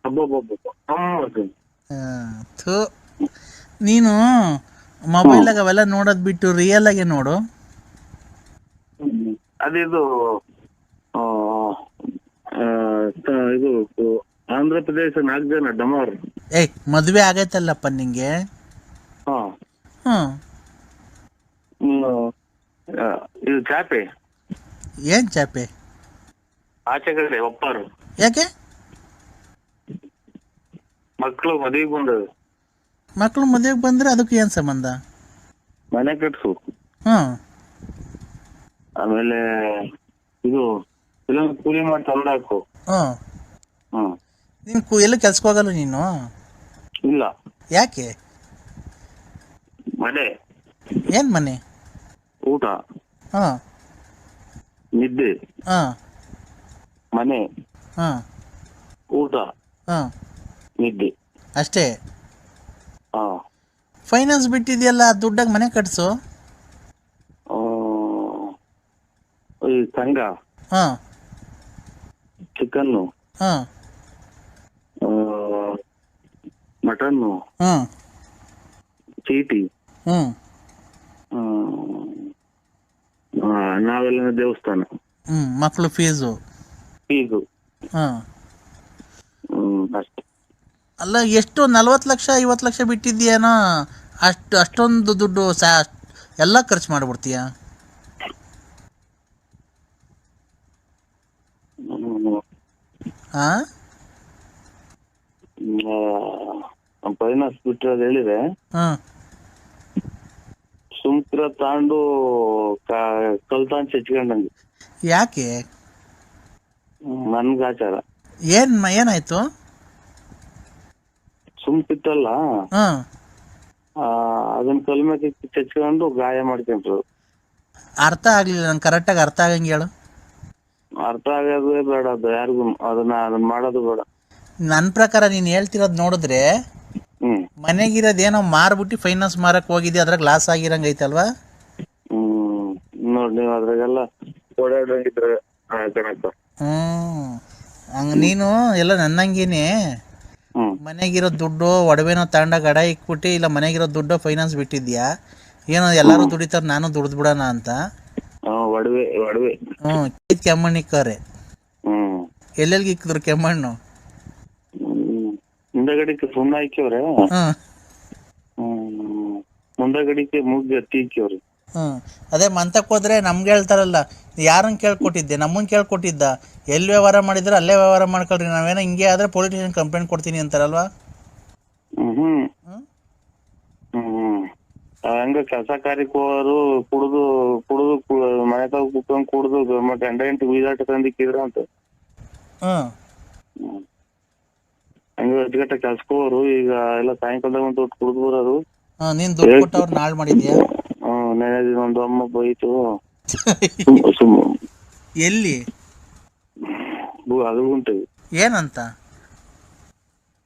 ಅಬ್ಬಬ್ಬಬ್ಬಬ್ಬ ಅಂತೀನಿ. ಥೂ, ನೀನು ಮೊಬೈಲಾಗ ಅವೆಲ್ಲ ನೋಡೋದು ಬಿಟ್ಟು ರಿಯಲ್ ಆಗಿ ನೋಡು. ಅದಿದು ಇದು ಆಂಧ್ರ ಪ್ರದೇಶ 4 ಜನ ಡಮಾರ್. ಏಯ್, ಮದುವೆ ಆಗೈತಲ್ಲಪ್ಪ ನಿಂಗೆ? ಹಾ ಇದು ಚಾಪೆ ಏನು ಚಾಪೆ? ಆಚೆ ಕಡೆ ಒಪ್ಪಾರು ಯಾಕೆ? ಮಕ್ಕಳು ಮದುವೆಗೆ ಬಂದವು. ಮಕ್ಕಳು ಮದುವೆಗೆ ಬಂದರೆ ಅದಕ್ಕೆ ಏನು ಸಂಬಂಧ? ಮನೆ ಕಟ್ಸು, ಆಮೇಲೆ ಇದು ಇಲ್ಲ ಕೂಲಿ ಮಾಡಿ ತಂದು ಹಾಕು. ನೀನು ಎಲ್ಲೂ ಕೆಲ್ಸಕ್ಕೆ ಹೋಗಲ್ಲ ನೀನು? ಇಲ್ಲ. ಯಾಕೆ? ಮನೆ, ಏನು ಮನೆ? ಊಟ, ನಿದ್ದೆ, ಮನೆ, ಊಟ, ನಿದ್ದೆ ಅಷ್ಟೇ. ಫೈನಾನ್ಸ್ ಬಿಟ್ಟಿದೆಯಲ್ಲ, ದುಡ್ಡಾಗ ಮನೆ ಕಟ್ಸು. ಈ ಸಂಘ, ಚಿಕನ್ನು, ಮಟನ್ನು, ಚೀಟಿ, ನಾವೆಲ್ಲ ದೇವಸ್ಥಾನ, ಮಕ್ಕಳು ಫೀಸು ಅಷ್ಟೇ. ಅಲ್ಲ, ಎಷ್ಟು 40 ಲಕ್ಷ 50 ಲಕ್ಷ ಬಿಟ್ಟಿದ್ಯೇನೋ, ಅಷ್ಟೊಂದು ದುಡ್ಡು ಎಲ್ಲ ಖರ್ಚು ಮಾಡಿಬಿಡ್ತೀಯ? ಫೈನಾನ್ಸ್ ಬಿಟ್ಟರೆ ಅದು ಹೇಳಿದೆ, ಸುಮ್ಕಿರ ತಾಂಡು ಕಲ್ತಾನ್ ಚಚ್ಕೊಂಡಂಗೆ. ಯಾಕೆ? ನನ್ಗ ಆಚಾರ. ಏನಾಯ್ತು? ಸುಮ್ಕಿತ್ತಲ್ಲ, ಅದನ್ನ ಕಲ್ಮೇಲೆ ಚಚ್ಕೊಂಡು ಗಾಯ ಮಾಡ್ಕೊಂಡ್ರು. ಅರ್ಥ ಆಗ್ಲಿಲ್ಲ ನಂಗೆ ಕರೆಕ್ಟಾಗಿ. ಅರ್ಥ ಆಗಂಗೆ ಹೇಳು. ಅರ್ಥ ಆಗೋದೇ ಬೇಡ, ಅದು ಯಾರಿಗೂ ಅದನ್ನ ಮಾಡೋದು ಬೇಡ. ನನ್ನ ಪ್ರಕಾರ ನೀನು ಹೇಳ್ತಿರೋದು ನೋಡಿದ್ರೆ ಮನೆಗಿರೋದೇನೋ ಮಾರ್ಬಿಟ್ಟು ಫೈನಾನ್ಸ್ ಮಾರಕ್ ಹೋಗಿದ್ದೆ, ಅದ್ರಾಗ ಲಾಸ್ ಆಗಿರಂಗ ಐತಲ್ವಾ? ನೋಡಿ, ನೀವು ಅದ್ರಾಗೆಲ್ಲ ಓಡಾಡಿದ್ರೆ ಹಂಗ ನೀನು ಎಲ್ಲ ನನ್ನಂಗೇನೆ ಮನೆಗಿರೋ ದುಡ್ಡು ಒಡವೆನೋ ತಗೊಂಡಾಗ ಅಡ ಇಕ್ಬಿಟ್ಟು, ಇಲ್ಲ ಮನೆಗಿರೋ ದುಡ್ಡು ಫೈನಾನ್ಸ್ ಬಿಟ್ಟಿದ್ಯಾ, ಏನೋ ಎಲ್ಲರೂ ದುಡಿತಾರೆ ನಾನು ದುಡ್ದು ಬಿಡೋಣ ಅಂತ. ಕೆಮ್ಮಣ್ಣಿಕ್ಕವ್ರೆ ಎಲ್ಲೆಲ್ಗೆ ಇಕ್ಕಿದ್ರು ಕೆಮ್ಮಣ್ಣು? ಮುಂದಗಡಿಕೆ ಸುಣ್ಣ ಹಾಕ್ಯವ್ರೆ, ಮುಂದಗಡಿಕೆ ಮುಗ್ಗಿ ಹತ್ತಿ ಹಾಕ್ಯವ್ರಿ. ಅದೇ ಮಂತಕ್ಕೆ ಹೋದ್ರೆ ನಮ್ಗೆ ಹೇಳ್ತಾರಲ್ಲ, ಯಾರನ್ನ ಕೇಳ್ಕೊಟ್ಟಿದ್ದೆ? ನಮ್ಮನ್ನ ಕೇಳ್ಕೊಟ್ಟಿದ್ದ? ಎಲ್ಲಿ ವ್ಯವಹಾರ ಮಾಡಿದ್ರೆ ಅಲ್ಲೇ ವ್ಯವಹಾರ ಮಾಡ್ಕೊಳ್ರಿ, ನಾವೇನೋ ಹಿಂಗೆ ಆದ್ರೆ ಪೊಲೀಸ್ ಸ್ಟೇಷನ್ ಕಂಪ್ಲೇಂಟ್ ಕೊಡ್ತೀನಿ ಅಂತಾರಲ್ವಾ? ಹಂಗ ಕೆಲಸ ಕಾರ್ಯಕ್ಕೆ ಹೋಗೋರು ಕುಡುದು ಮನೆ ತಾವು ಕುತ್ಕೊಂಡ್ ಕುಡುದು ಮತ್ತೆ ಗಂಟೆ ಬೀದಾಟ ತಂದಿಕ್ಕಿದ್ರ ಅಂತ. ಹಂಗ ಅಜ್ಗಟ್ಟ ಕೆಲ್ಸಕ್ಕೆ ಹೋಗೋರು ಈಗ ಎಲ್ಲ ಸಾಯಂಕಾಲದಾಗ ಒಂದು ಕುಡ್ದು ಬರೋರು. ನೀನ್ ದುಡ್ಡು ಕೊಟ್ಟವ್ರು ನಾಳ್ ಮಾಡಿದ್ಯಾ? ನೆನೆ ದಿನ ಒಂದು ಅಮ್ಮ ಬೈತು. ಎಲ್ಲಿ? ಅದು ಉಂಟು. ಏನಂತ?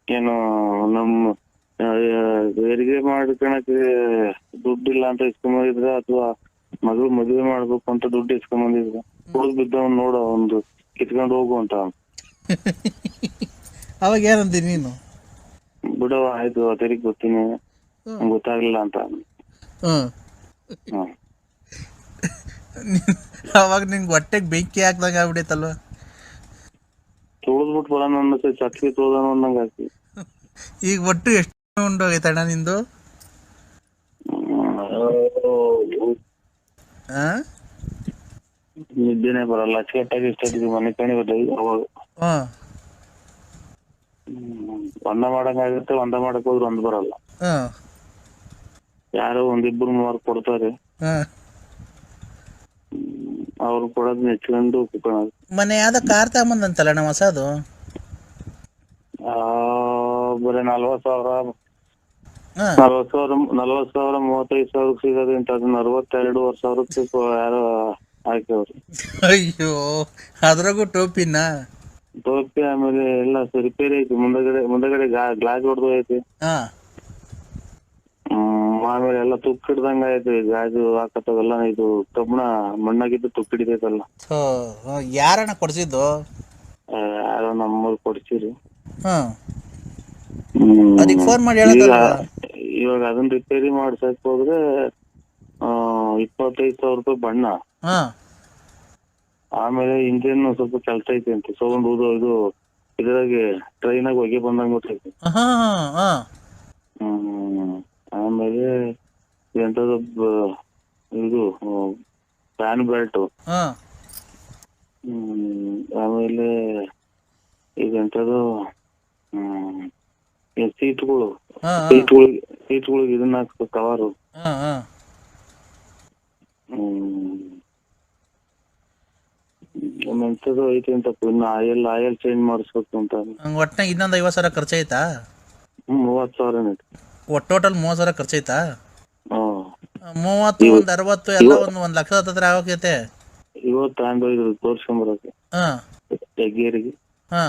ಏನು ನಮ್ಮ ಹೆರಿಗೆ ಮಾಡ್ಕೊಳಕ್ಕೆ ದುಡ್ಡಿಲ್ಲ ಅಂತ ಇಸ್ಕೊಂಬಂದಿದ್ರ, ಅಥವಾ ಮಗಳು ಮದುವೆ ಮಾಡ್ಬೇಕು ಅಂತ ದುಡ್ಡು ಇಸ್ಕೊಂಬಂದಿದ್ರ, ಕುಡಿದ್ ಬಿದ್ದವ್ ನೋಡ ಒಂದು ಕಿತ್ಕೊಂಡ್ ಹೋಗು ಅಂತ. ಅವಾಗ ಏನಂದಿ ನೀನು? ಬಿಡವ ಆಯ್ತು, ತೆರಿಗೆ ಗೊತ್ತೀನಿ, ಗೊತ್ತಾಗ್ಲಿಲ್ಲ ಅಂತ. ಅವಾಗ ನಿಂಗೆ ಹೊಟ್ಟೆಗೆ ಬೆಂಕಿ ಹಾಕ್ದಂಗ ಆಗ್ಬಿಡೈತಲ್ವ? ತೊಳೆದ್ಬಿಟ್ಟು ಬರೋಣ ಅನ್ನೋ ಚಟ್ಲಿ ತೊಳ್ದ ಅನ್ನಂಗ ಹಾಕಿ. ಈಗ ಒಟ್ಟು ಎಷ್ಟು ಉಂಡೋಗೈತಣ್ಣ ನಿಂದು? ನಿದ್ದೆನೆ ಬರಲ್ಲ, ಅಚ್ಚುಕಟ್ಟಾಗಿ ಇಷ್ಟೊತ್ತಿಗೆ ಮನೆ ಕಣಿ ಅವಾಗ ಒಂದ ಮಾಡಂಗ ಆಗುತ್ತೆ, ಒಂದ ಮಾಡಕ್ ಹೋದ್ರೆ ಒಂದ್ ಬರಲ್ಲ. ಯಾರೋ ಒಂದಿಬ್ರು 3 ಕೊಡ್ತಾರೆ. ಅವ್ರು ಕೊಡೋದ್ ನೆಚ್ಕೊಂಡು ಕುತ್ಕೊಳ್ಳೋದು. ಮೊನ್ನೆ ಯಾವ್ದೋ ಕಾರ್ ತಗೊಂಬಂದಂತಲ್ಲ ನಾವು ಹೊಸದು. ಬರೀ 40,000 ಹಾ 40,000 35,000 ಸಿಗೋದು ಅಂತ ಅದನ್ನ 62,000 ಯಾರೋ ಹಾಕಿವ್ರು. ಅಯ್ಯೋ ಅದ್ರಾಗೂ ಟೋಪಿನ. ಟೋಪಿ ಆಮೇಲೆ ಎಲ್ಲ ರಿಪೇರಿ ಐತಿ. ಮುಂದಗಡೆ ಗ್ಲಾಸ್ ಹೊಡೆದು ಐತಿ. ಹಾ ಆಮೇಲೆ ಎಲ್ಲ ತುಕ್ಕು ಹಿಡ್ದಂಗ ಐತಿ. ಗಾಜು ಹಾಕತ್ತವೆಲ್ಲ ಇದು ಕಬ್ಬಣ ಮಣ್ಣಾಗಿದ್ದು ತುಕ್ಕು ಹಿಡಿತೈತಲ್ಲ. ಯಾರಣ್ಣ ಕೊಡ್ಸಿದ್ದು? ಯಾರೋ ನಮ್ಮೂರ್ ಕೊಡ್ಸಿರಿ. ಹಾ ಅದಕ್ಕೆ ಫೋನ್ ಮಾಡಿ ಹೇಳೋದಲ್ವಾ? ಇವಾಗ ಅದನ್ನ ರಿಪೇರಿ ಮಾಡ್ಸಕ್ ಹೋದ್ರೆ 25,000 ಬಣ್ಣ. ಹಾ ಆಮೇಲೆ ಇಂಜಿನ್ ಸ್ವಲ್ಪ ಕೆಲಸ ಐತಿ ಅಂತ ಸೌಂಡ್ ಇದು ಇದ್ರಾಗೆ ಟ್ರೈನಾಗ ಹೊಗೆ ಬಂದಂಗ ಗೊತ್ತೈತಿ. ಹಾ ಹಾ ಆಮೇಲೆ ಎಂತದ ಇದು ಫ್ಯಾನ್ ಬೆಲ್ಟ್. ಹಾ ಆಮೇಲೆ ಇದೆಂತದು ಸೀಟ್ಗಳು ಸೀಟ್ಗಳಿಗೆ ಇದನ್ನ ಹಾಕ್ಬೇಕು ಕವರು. ಹಾ ಹಾ ಎಂತದು ಐತಿ ಅಂತ ಇನ್ನು ಆಯಲ್ ಚೇಂಜ್ ಮಾಡಿಸ್ಬೇಕು ಅಂತ. ಒಟ್ನಾಗ ಇನ್ನೊಂದು 50,000 ಖರ್ಚಾಯ್ತಾ? 30,000 ಐತಿ. ಒಟ್ಟು ಟೋಟಲ್ 30,000 ಖರ್ಚಾಯ್ತಾ? 30 ಒಂದು 60 ಎಲ್ಲ ಒಂದು ಲಕ್ಷ ಹತ್ರ ಆಗೈತೆ. ಇವತ್ತು ತಗೊಂಡೋಗಿದ್ರು ತೋರ್ಸ್ಕೊಂಬರಕ್ಕೆ ಹಾ ಹೆಗ್ಗೇರಿಗೆ. ಹಾ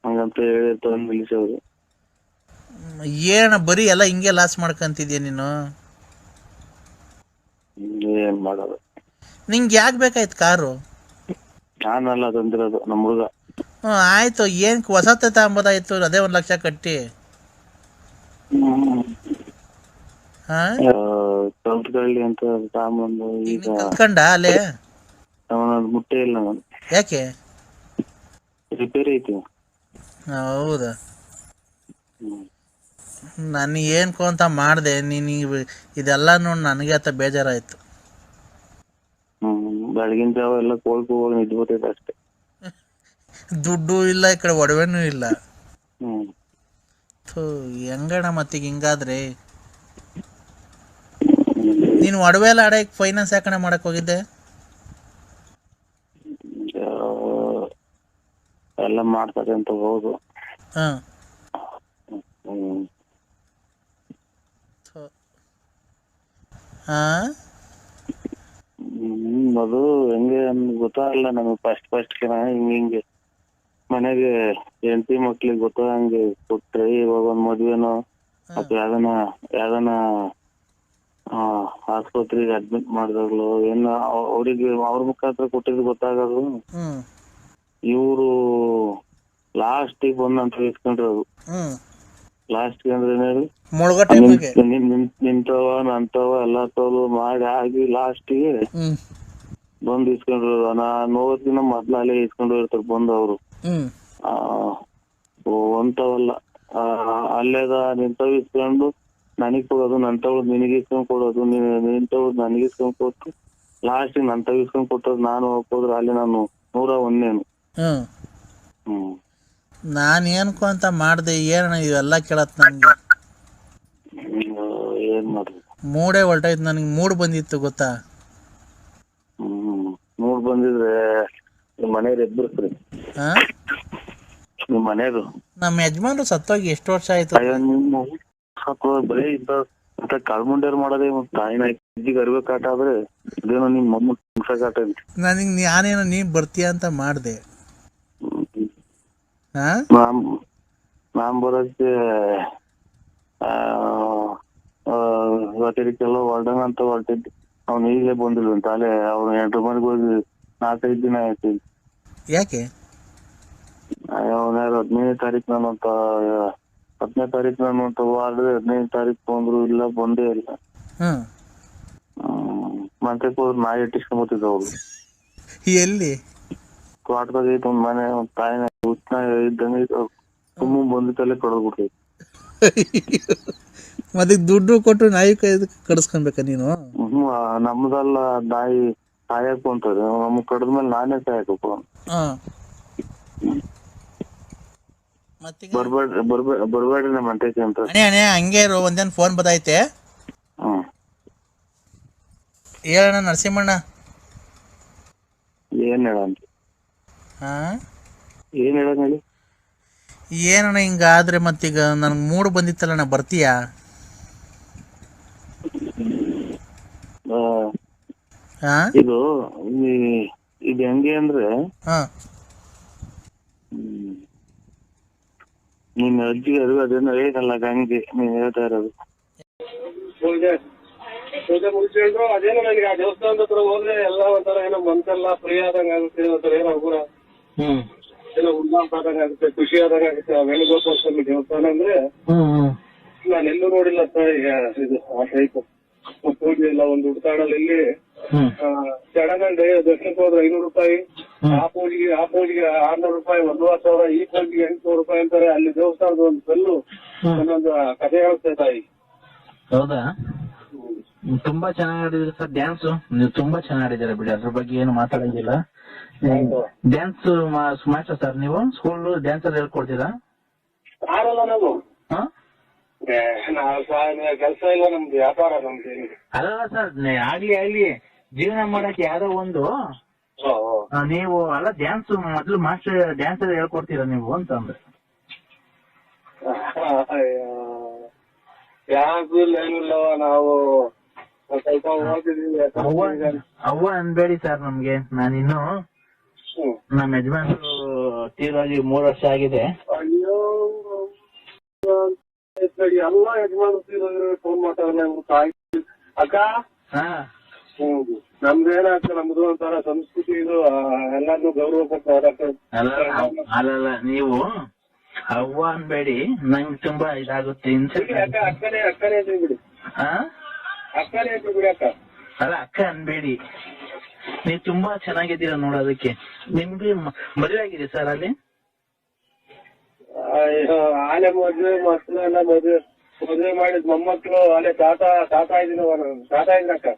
ಹಂಗಂತ ಹೇಳಿ ತಗೊಂಡ್ ನಿಲ್ಸವ್ರು. ಏನ ಬರೀ ಎಲ್ಲ ಹಿಂಗೆ ಲಾಸ್ ಮಾಡ್ಕಂತಿದ್ಯಾ ನೀನು? ಏನ್ ಮಾಡೋದು? ನಿಂಗೆ ಯಾಕೆ ಬೇಕಾಯ್ತು ಕಾರು? ನಾನಲ್ಲ ತಂದಿರೋದು, ನಮ್ಮ ಹುಡುಗ. ಆಯ್ತು, ಏನ್ ಹೊಸತೆ ತಗೊಂಬೋದಾಯ್ತು, ಅದೇ 1 ಲಕ್ಷ ಕಟ್ಟಿ. ಕಲ್ತ್ಕೊಳ್ಳಿ ಅಂತ ತಗೊಂಬಂದು ಈಗ ಕಲ್ತ್ಕೊಂಡ ಅಲ್ಲೇ ಮುಟ್ಟೆ ಇಲ್ಲ ನಾನು. ಯಾಕೆ? ರಿಪೇರಿ ಐತಿ. ಹೌದಾ? ನಾನು ಏನ್ಕೋ ಅಂತ ಮಾಡಿದೆ, ನೀನು ಇದೆಲ್ಲ ನೋಡಿ ನನಗೆ ಆತ ಬೇಜಾರಾಯ್ತು. ಬೆಳಗಿನ ಜಾವ ಎಲ್ಲ ಕೋಲ್ಕು ಹೋಗಿ ನಿಂತ್ಬಿಟ್ಟೈತೆ ಅಷ್ಟೇ. ದುಡ್ಡು ಇಲ್ಲ, ಈ ಕಡೆ ಒಡವೆನೂ ಇಲ್ಲ. ಹೆಂಗಣ ಮತ್ತೀಗ ಹಿಂಗಾದ್ರೆ? ನೀನು ಒಡವೆ ಎಲ್ಲ ಆಡಕ್ಕೆ ಫೈನಾನ್ಸ್ ಯಾಕಣ ಮಾಡಕ್ ಹೋಗಿದ್ದೆ? ಎಲ್ಲ ಮಾಡ್ತಾರೆ ಅಂತ ಹೋದು. ಅದು ಹೆಂಗೆ ಗೊತ್ತಾಗಲ್ಲ ನಮಗೆ. ಫಸ್ಟ್ ಹಿಂಗೆ ಮನೆಗೆ ಹೆಂಡತಿ ಮಕ್ಳಿಗೆ ಗೊತ್ತಾಗಂಗೆ ಕೊಟ್ರೆ, ಇವಾಗ ಒಂದ್ ಮದ್ವೆನೋ ಅಥವಾ ಯಾವ್ದನ ಆಸ್ಪತ್ರೆಗೆ ಅಡ್ಮಿಟ್ ಮಾಡಿದಾಗ್ಲು ಏನ ಅವ್ರಿಗೆ ಅವ್ರ ಮುಖಾಂತರ ಕೊಟ್ಟಿದ್ದು ಗೊತ್ತಾಗೋದು. ಇವ್ರು ಲಾಸ್ಟಿಗೆ ಬಂದಂತ ಇಸ್ಕೊಂಡ್ರದು. ಲಾಸ್ಟ್ ಅಂದ್ರೆ ನಿಂತವ ನಂತವ ಎಲ್ಲ ತೋಲು ಮಾಡಿ ಆಗಿ ಲಾಸ್ಟಿಗೆ ಬಂದು ಇಸ್ಕೊಂಡ್ರು. ನೋದಿನ ಮೊದ್ಲು ಅಲ್ಲೇ ಇಸ್ಕೊಂಡು ಇರ್ತಾರೆ ಬಂದು ಅವರು. ಅಂತವಲ್ಲ ಅಲ್ಲೇದ ನಿಂತವ್ ಇಸ್ಕೊಂಡು ನನಗ್ ಕೊಡೋದು, ನಂತವ್ ನಿನಗೆ ಇಸ್ಕೊಂಡ್ ಕೊಡೋದು, ನಿಂತವ್ ನನಗೆ ಇಸ್ಕೊಂಡ್ ಕೊಟ್ಟು ಲಾಸ್ಟಿಗೆ ನಂತವ್ ಇಸ್ಕೊಂಡ್ ಕೊಟ್ಟದ್ ನಾನು ಹೋಗೋದ್ರೆ ಅಲ್ಲಿ ನಾನು 101ನೇನು. ನಾನು ಏನ್ಕೋ ಅಂತ ಮಾಡ್ದೆ, ಏನಣ್ಣ ಇವೆಲ್ಲ ಕೇಳತ್ ನಂಗೆ. ಏನ್ ಮಾಡುದು, ಮೂಡೇ ಹೊಲ್ಟಾಯ್ತು ನನಗೆ. ಮೂಡ್ ಬಂದಿತ್ತು ಗೊತ್ತಾ? ಮೂಡ್ ಬಂದಿದ್ರೆ ನಿಮ್ ಮನೆಯವ್ರು ಎಬ್ಬರ್ಸ್ರಿ. ನಿಮ್ ಮನೆಯದು ನಮ್ಮ ಯಜಮಾನ್ರು ಸತ್ತೋಗಿ ಎಷ್ಟು ವರ್ಷ ಆಯ್ತು? ನಿಮ್ಮ ಬರೀ ಇಂತ ಕಾಳ್ಮುಂಡ್ಯಾರು ಮಾಡೋದೇ. ತಾಯಿನ ಅಜ್ಜಿಗೆ ಅರಿವೆ ಕಾಟ ಆದ್ರೆ ಇದೇನೋ ನಿಮ್ ಮಮ್ಮ ಹಿಂಸ ಕಾಟ ಅಂತ. ನನಗೆ ನಾನೇನೋ ನೀ ಬರ್ತೀಯ ಅಂತ ಮಾಡ್ದೆ. ನಾನ್ ಬರೋಕ್ಕೆ ಇವತ್ತಿಗೆಲ್ಲ ಹೊರಡೋಣ ಅಂತ ಹೊರಟಿದ್ದೆ. ಅವ್ನು ಈಗಲೇ ಬಂದಿಲ್ಲ ಅಂತ. ಅಲ್ಲೇ ಅವ್ನು 8 ಮನೆಗೆ ಹೋಗಿ 4-5 ದಿನ ಆಯ್ತು. ಯಾಕೆ? ಅವನ್ಯಾರು 15ನೇ ತಾರೀಕು ನಾನು ಅಂತ 10ನೇ ತಾರೀಕು ನಾನು ಅಂತ ವಾರದೆ 15ನೇ ತಾರೀಕು ಬಂದ್ರು ಇಲ್ಲ, ಬಂದೇ ಇಲ್ಲ. ಮತ್ತೆ ಹೋದ್ರು ನಾಯಿ ಇಟ್ಟಿಸ್ಕೊಂಬತ್ತಿದ್ದ ಅವ್ರು. ಎಲ್ಲಿ? ತೋಟದಾಗ ಐತೆ ಒಂದ್ ಮನೆ, ಒಂದ್ ತಾಯಿನ ಹುಚ್ಚ ಇದ್ದಂಗೆ ತುಂಬ ಬಂದಿತ್ತಲ್ಲೇ ಕಡದ್ಬಿಟ್ಟೈತಿ. ಮತ್ತೆ ದುಡ್ಡು ಕೊಟ್ಟು ನಾಯಿ ಕೈ ಕಡಿಸ್ಕೊಬೇಕ ನೀನು? ನಮ್ದಲ್ಲ, ನಾಯಿ ಸಾಯಕು ಅಂತದೆ. ನಮ್ಗ್ ಕಡದ್ಮೇಲೆ ನಾನೇ ಸಾಯಕಪ್ಪ. ಬರ್ಬೇಡ್ರಿ ನಮ್ಮ ಅಂಟೈತಿ ಅಂತ. ಅಣ್ಣ ಹಂಗೆ ಇರು, ಒಂದೇನು ಫೋನ್ ಬದೈತೆ. ಹೇಳಣ್ಣ ನರಸಿಂಹಣ್ಣ. ಏನ್ ಹೇಳೋಣ ಹಾ ಏನ್ ಹೇಳೋಣ ಹೇಳಿ. ಏನಣ್ಣ ಹಿಂಗಾದ್ರೆ ಮತ್ತೀಗ ನನ್ಗೆ ಮೂಡ್ ಬಂದಿತ್ತಲ್ಲಣ್ಣ, ಬರ್ತೀಯಾ? ಹಾ ಇದು ಇದು ಹೆಂಗೆ ಅಂದ್ರೆ ಹಾ ನಿನ್ನ ಅಜ್ಜಿಗೆ ಅದು ಅದೇನೋ ಹೇಳಲ್ಲ ಹಂಗೆ ನೀನ್ ಹೇಳ್ತಾ ಇರೋದು. ಪೂಜೆ ಮುಗಿಸ್ಕೊಂಡು ಅದೇನೋ ನನಗೆ ಆ ದೇವಸ್ಥಾನದ ಹತ್ರ ಹೋದ್ರೆ ಎಲ್ಲ ಒಂಥರ ಏನೋ ಮನ್ಸೆಲ್ಲ ಫ್ರೀ ಆದಂಗ ಆಗುತ್ತೆ, ಒಂಥರ ಏನೋ ಹುಡುಗ ಏನೋ ಉಲ್ಲಾಸ ಆದಂಗ ಆಗುತ್ತೆ, ಖುಷಿ ಆದಂಗ ಆಗುತ್ತೆ. ಆ ವೇಣುಗೋಪಾಲ ಸ್ವಾಮಿ ದೇವಸ್ಥಾನ ಅಂದ್ರೆ ನಾನೆಲ್ಲೂ ನೋಡಿಲ್ಲ ಸರ್. ಇದು ಆ ಟೈಪ್ ಪೂಜೆ ಎಲ್ಲ ಒಂದು ಹುಡ್ತಾಡಲ್ಲಿ ಇಲ್ಲಿ ಚಡಗಂಡೆ ದರ್ಶನಕ್ಕೆ ಹೋದ್ರೆ 500 ರೂಪಾಯಿ, ಆ ಪೂಜೆಗೆ 600 ರೂಪಾಯಿ, 1,000,000, ಈ ಪೂಜೆಗೆ 800 ರೂಪಾಯಿ ಅಂತಾರೆ. ಅಲ್ಲಿ ದೇವಸ್ಥಾನದ ಒಂದು ಕಲ್ಲು ಒಂದೊಂದು ಕಥೆ ಹೇಳ್ತೇ ತಾಯಿ. ಹೌದಾ? ತುಂಬಾ ಚೆನ್ನಾಗಿ ಆಡಿದ್ರಿ ಸರ್ ಡ್ಯಾನ್ಸ್. ನೀವು ತುಂಬಾ ಚೆನ್ನಾಗಿ ಆಡಿದ್ದೀರಾ ಬಿಡಿ, ಅದ್ರ ಬಗ್ಗೆ ಏನು ಮಾತಾಡಂಗಿಲ್ಲ. ಡ್ಯಾನ್ಸ್ ಮಾಸ್ಟರ್ ಸರ್ ನೀವು? ಸ್ಕೂಲ್ ಡ್ಯಾನ್ಸ್ ಅಲ್ಲಿ ಹೇಳ್ಕೊಡ್ತೀರಾ? ಆರಲ್ಲ ನಾವು ಹಾ ಕೆಲಸ ಇಲ್ಲ, ನಮ್ದು ವ್ಯಾಪಾರ ನಮ್ದು. ಅಲ್ಲ ಸರ್, ಆಗ್ಲಿ ಜೀವನ ಮಾಡಕ್ಕೆ ಯಾವ್ದೋ ಒಂದು ನೀವು ಅಲ್ಲ ಡ್ಯಾನ್ಸ್ ಮೊದ್ಲು ಮಾಸ್ಟರ್ ಡ್ಯಾನ್ಸ್ ಅಲ್ಲಿ ಹೇಳ್ಕೊಡ್ತೀರಾ ನೀವು ಅಂತ ಅಂದ್ರೆ. ಡ್ಯಾನ್ಸ್ ಏನಿಲ್ಲವ, ನಾವು ಸ್ವಲ್ಪ ಓದಿದೀವಿ. ಅವ್ವ ಅನ್ಬೇಡಿ ಸರ್ ನಮ್ಗೆ. ನಾನಿನ್ನು ನಮ್ಮ ಯಜಮಾನ್ರು ತೀರಾಗಿ 3 ವರ್ಷ ಆಗಿದೆ. ಅಯ್ಯೋ ಎಲ್ಲ ಯಜಮಾನ್ರು ಫೋನ್ ಮಾತಾಡಲ್ಲ ತಾಯಿ. ಅಕ್ಕ ನಮ್ದೇನಾಗ್ತದೆ, ನಮ್ದು ಒಂಥರ ಸಂಸ್ಕೃತಿ, ಇದು ಎಲ್ಲಾರ್ನು ಗೌರವ ಕೊಟ್ಟು ಅಲ್ಲ ನೀವು ಅವ್ವ ಅನ್ಬೇಡಿ, ನಂಗೆ ತುಂಬಾ ಇದಾಗುತ್ತೆ. ಅಕ್ಕನೇ ಅಂತ ಬಿಡಿ, ಅಕ್ಕನೇ ಅಂತ ಬಿಡಿ ಅಕ್ಕ. ಅಲ್ಲ ಅಕ್ಕ ಅನ್ಬೇಡಿ, ನೀವು ತುಂಬಾ ಚೆನ್ನಾಗಿದ್ದೀರಾ ನೋಡೋದಕ್ಕೆ. ನಿಮ್ಗೆ ಮದುವೆ ಆಗಿದೆ ಸರ್ ಅಲ್ಲಿ? ಆಲೆ ಮದುವೆ ಮಾಡಿದ್ ಮೊಮ್ಮಕ್ಕಳು ಅಲ್ಲೇ ತಾತ ಇದ್ರಕ್ಕ.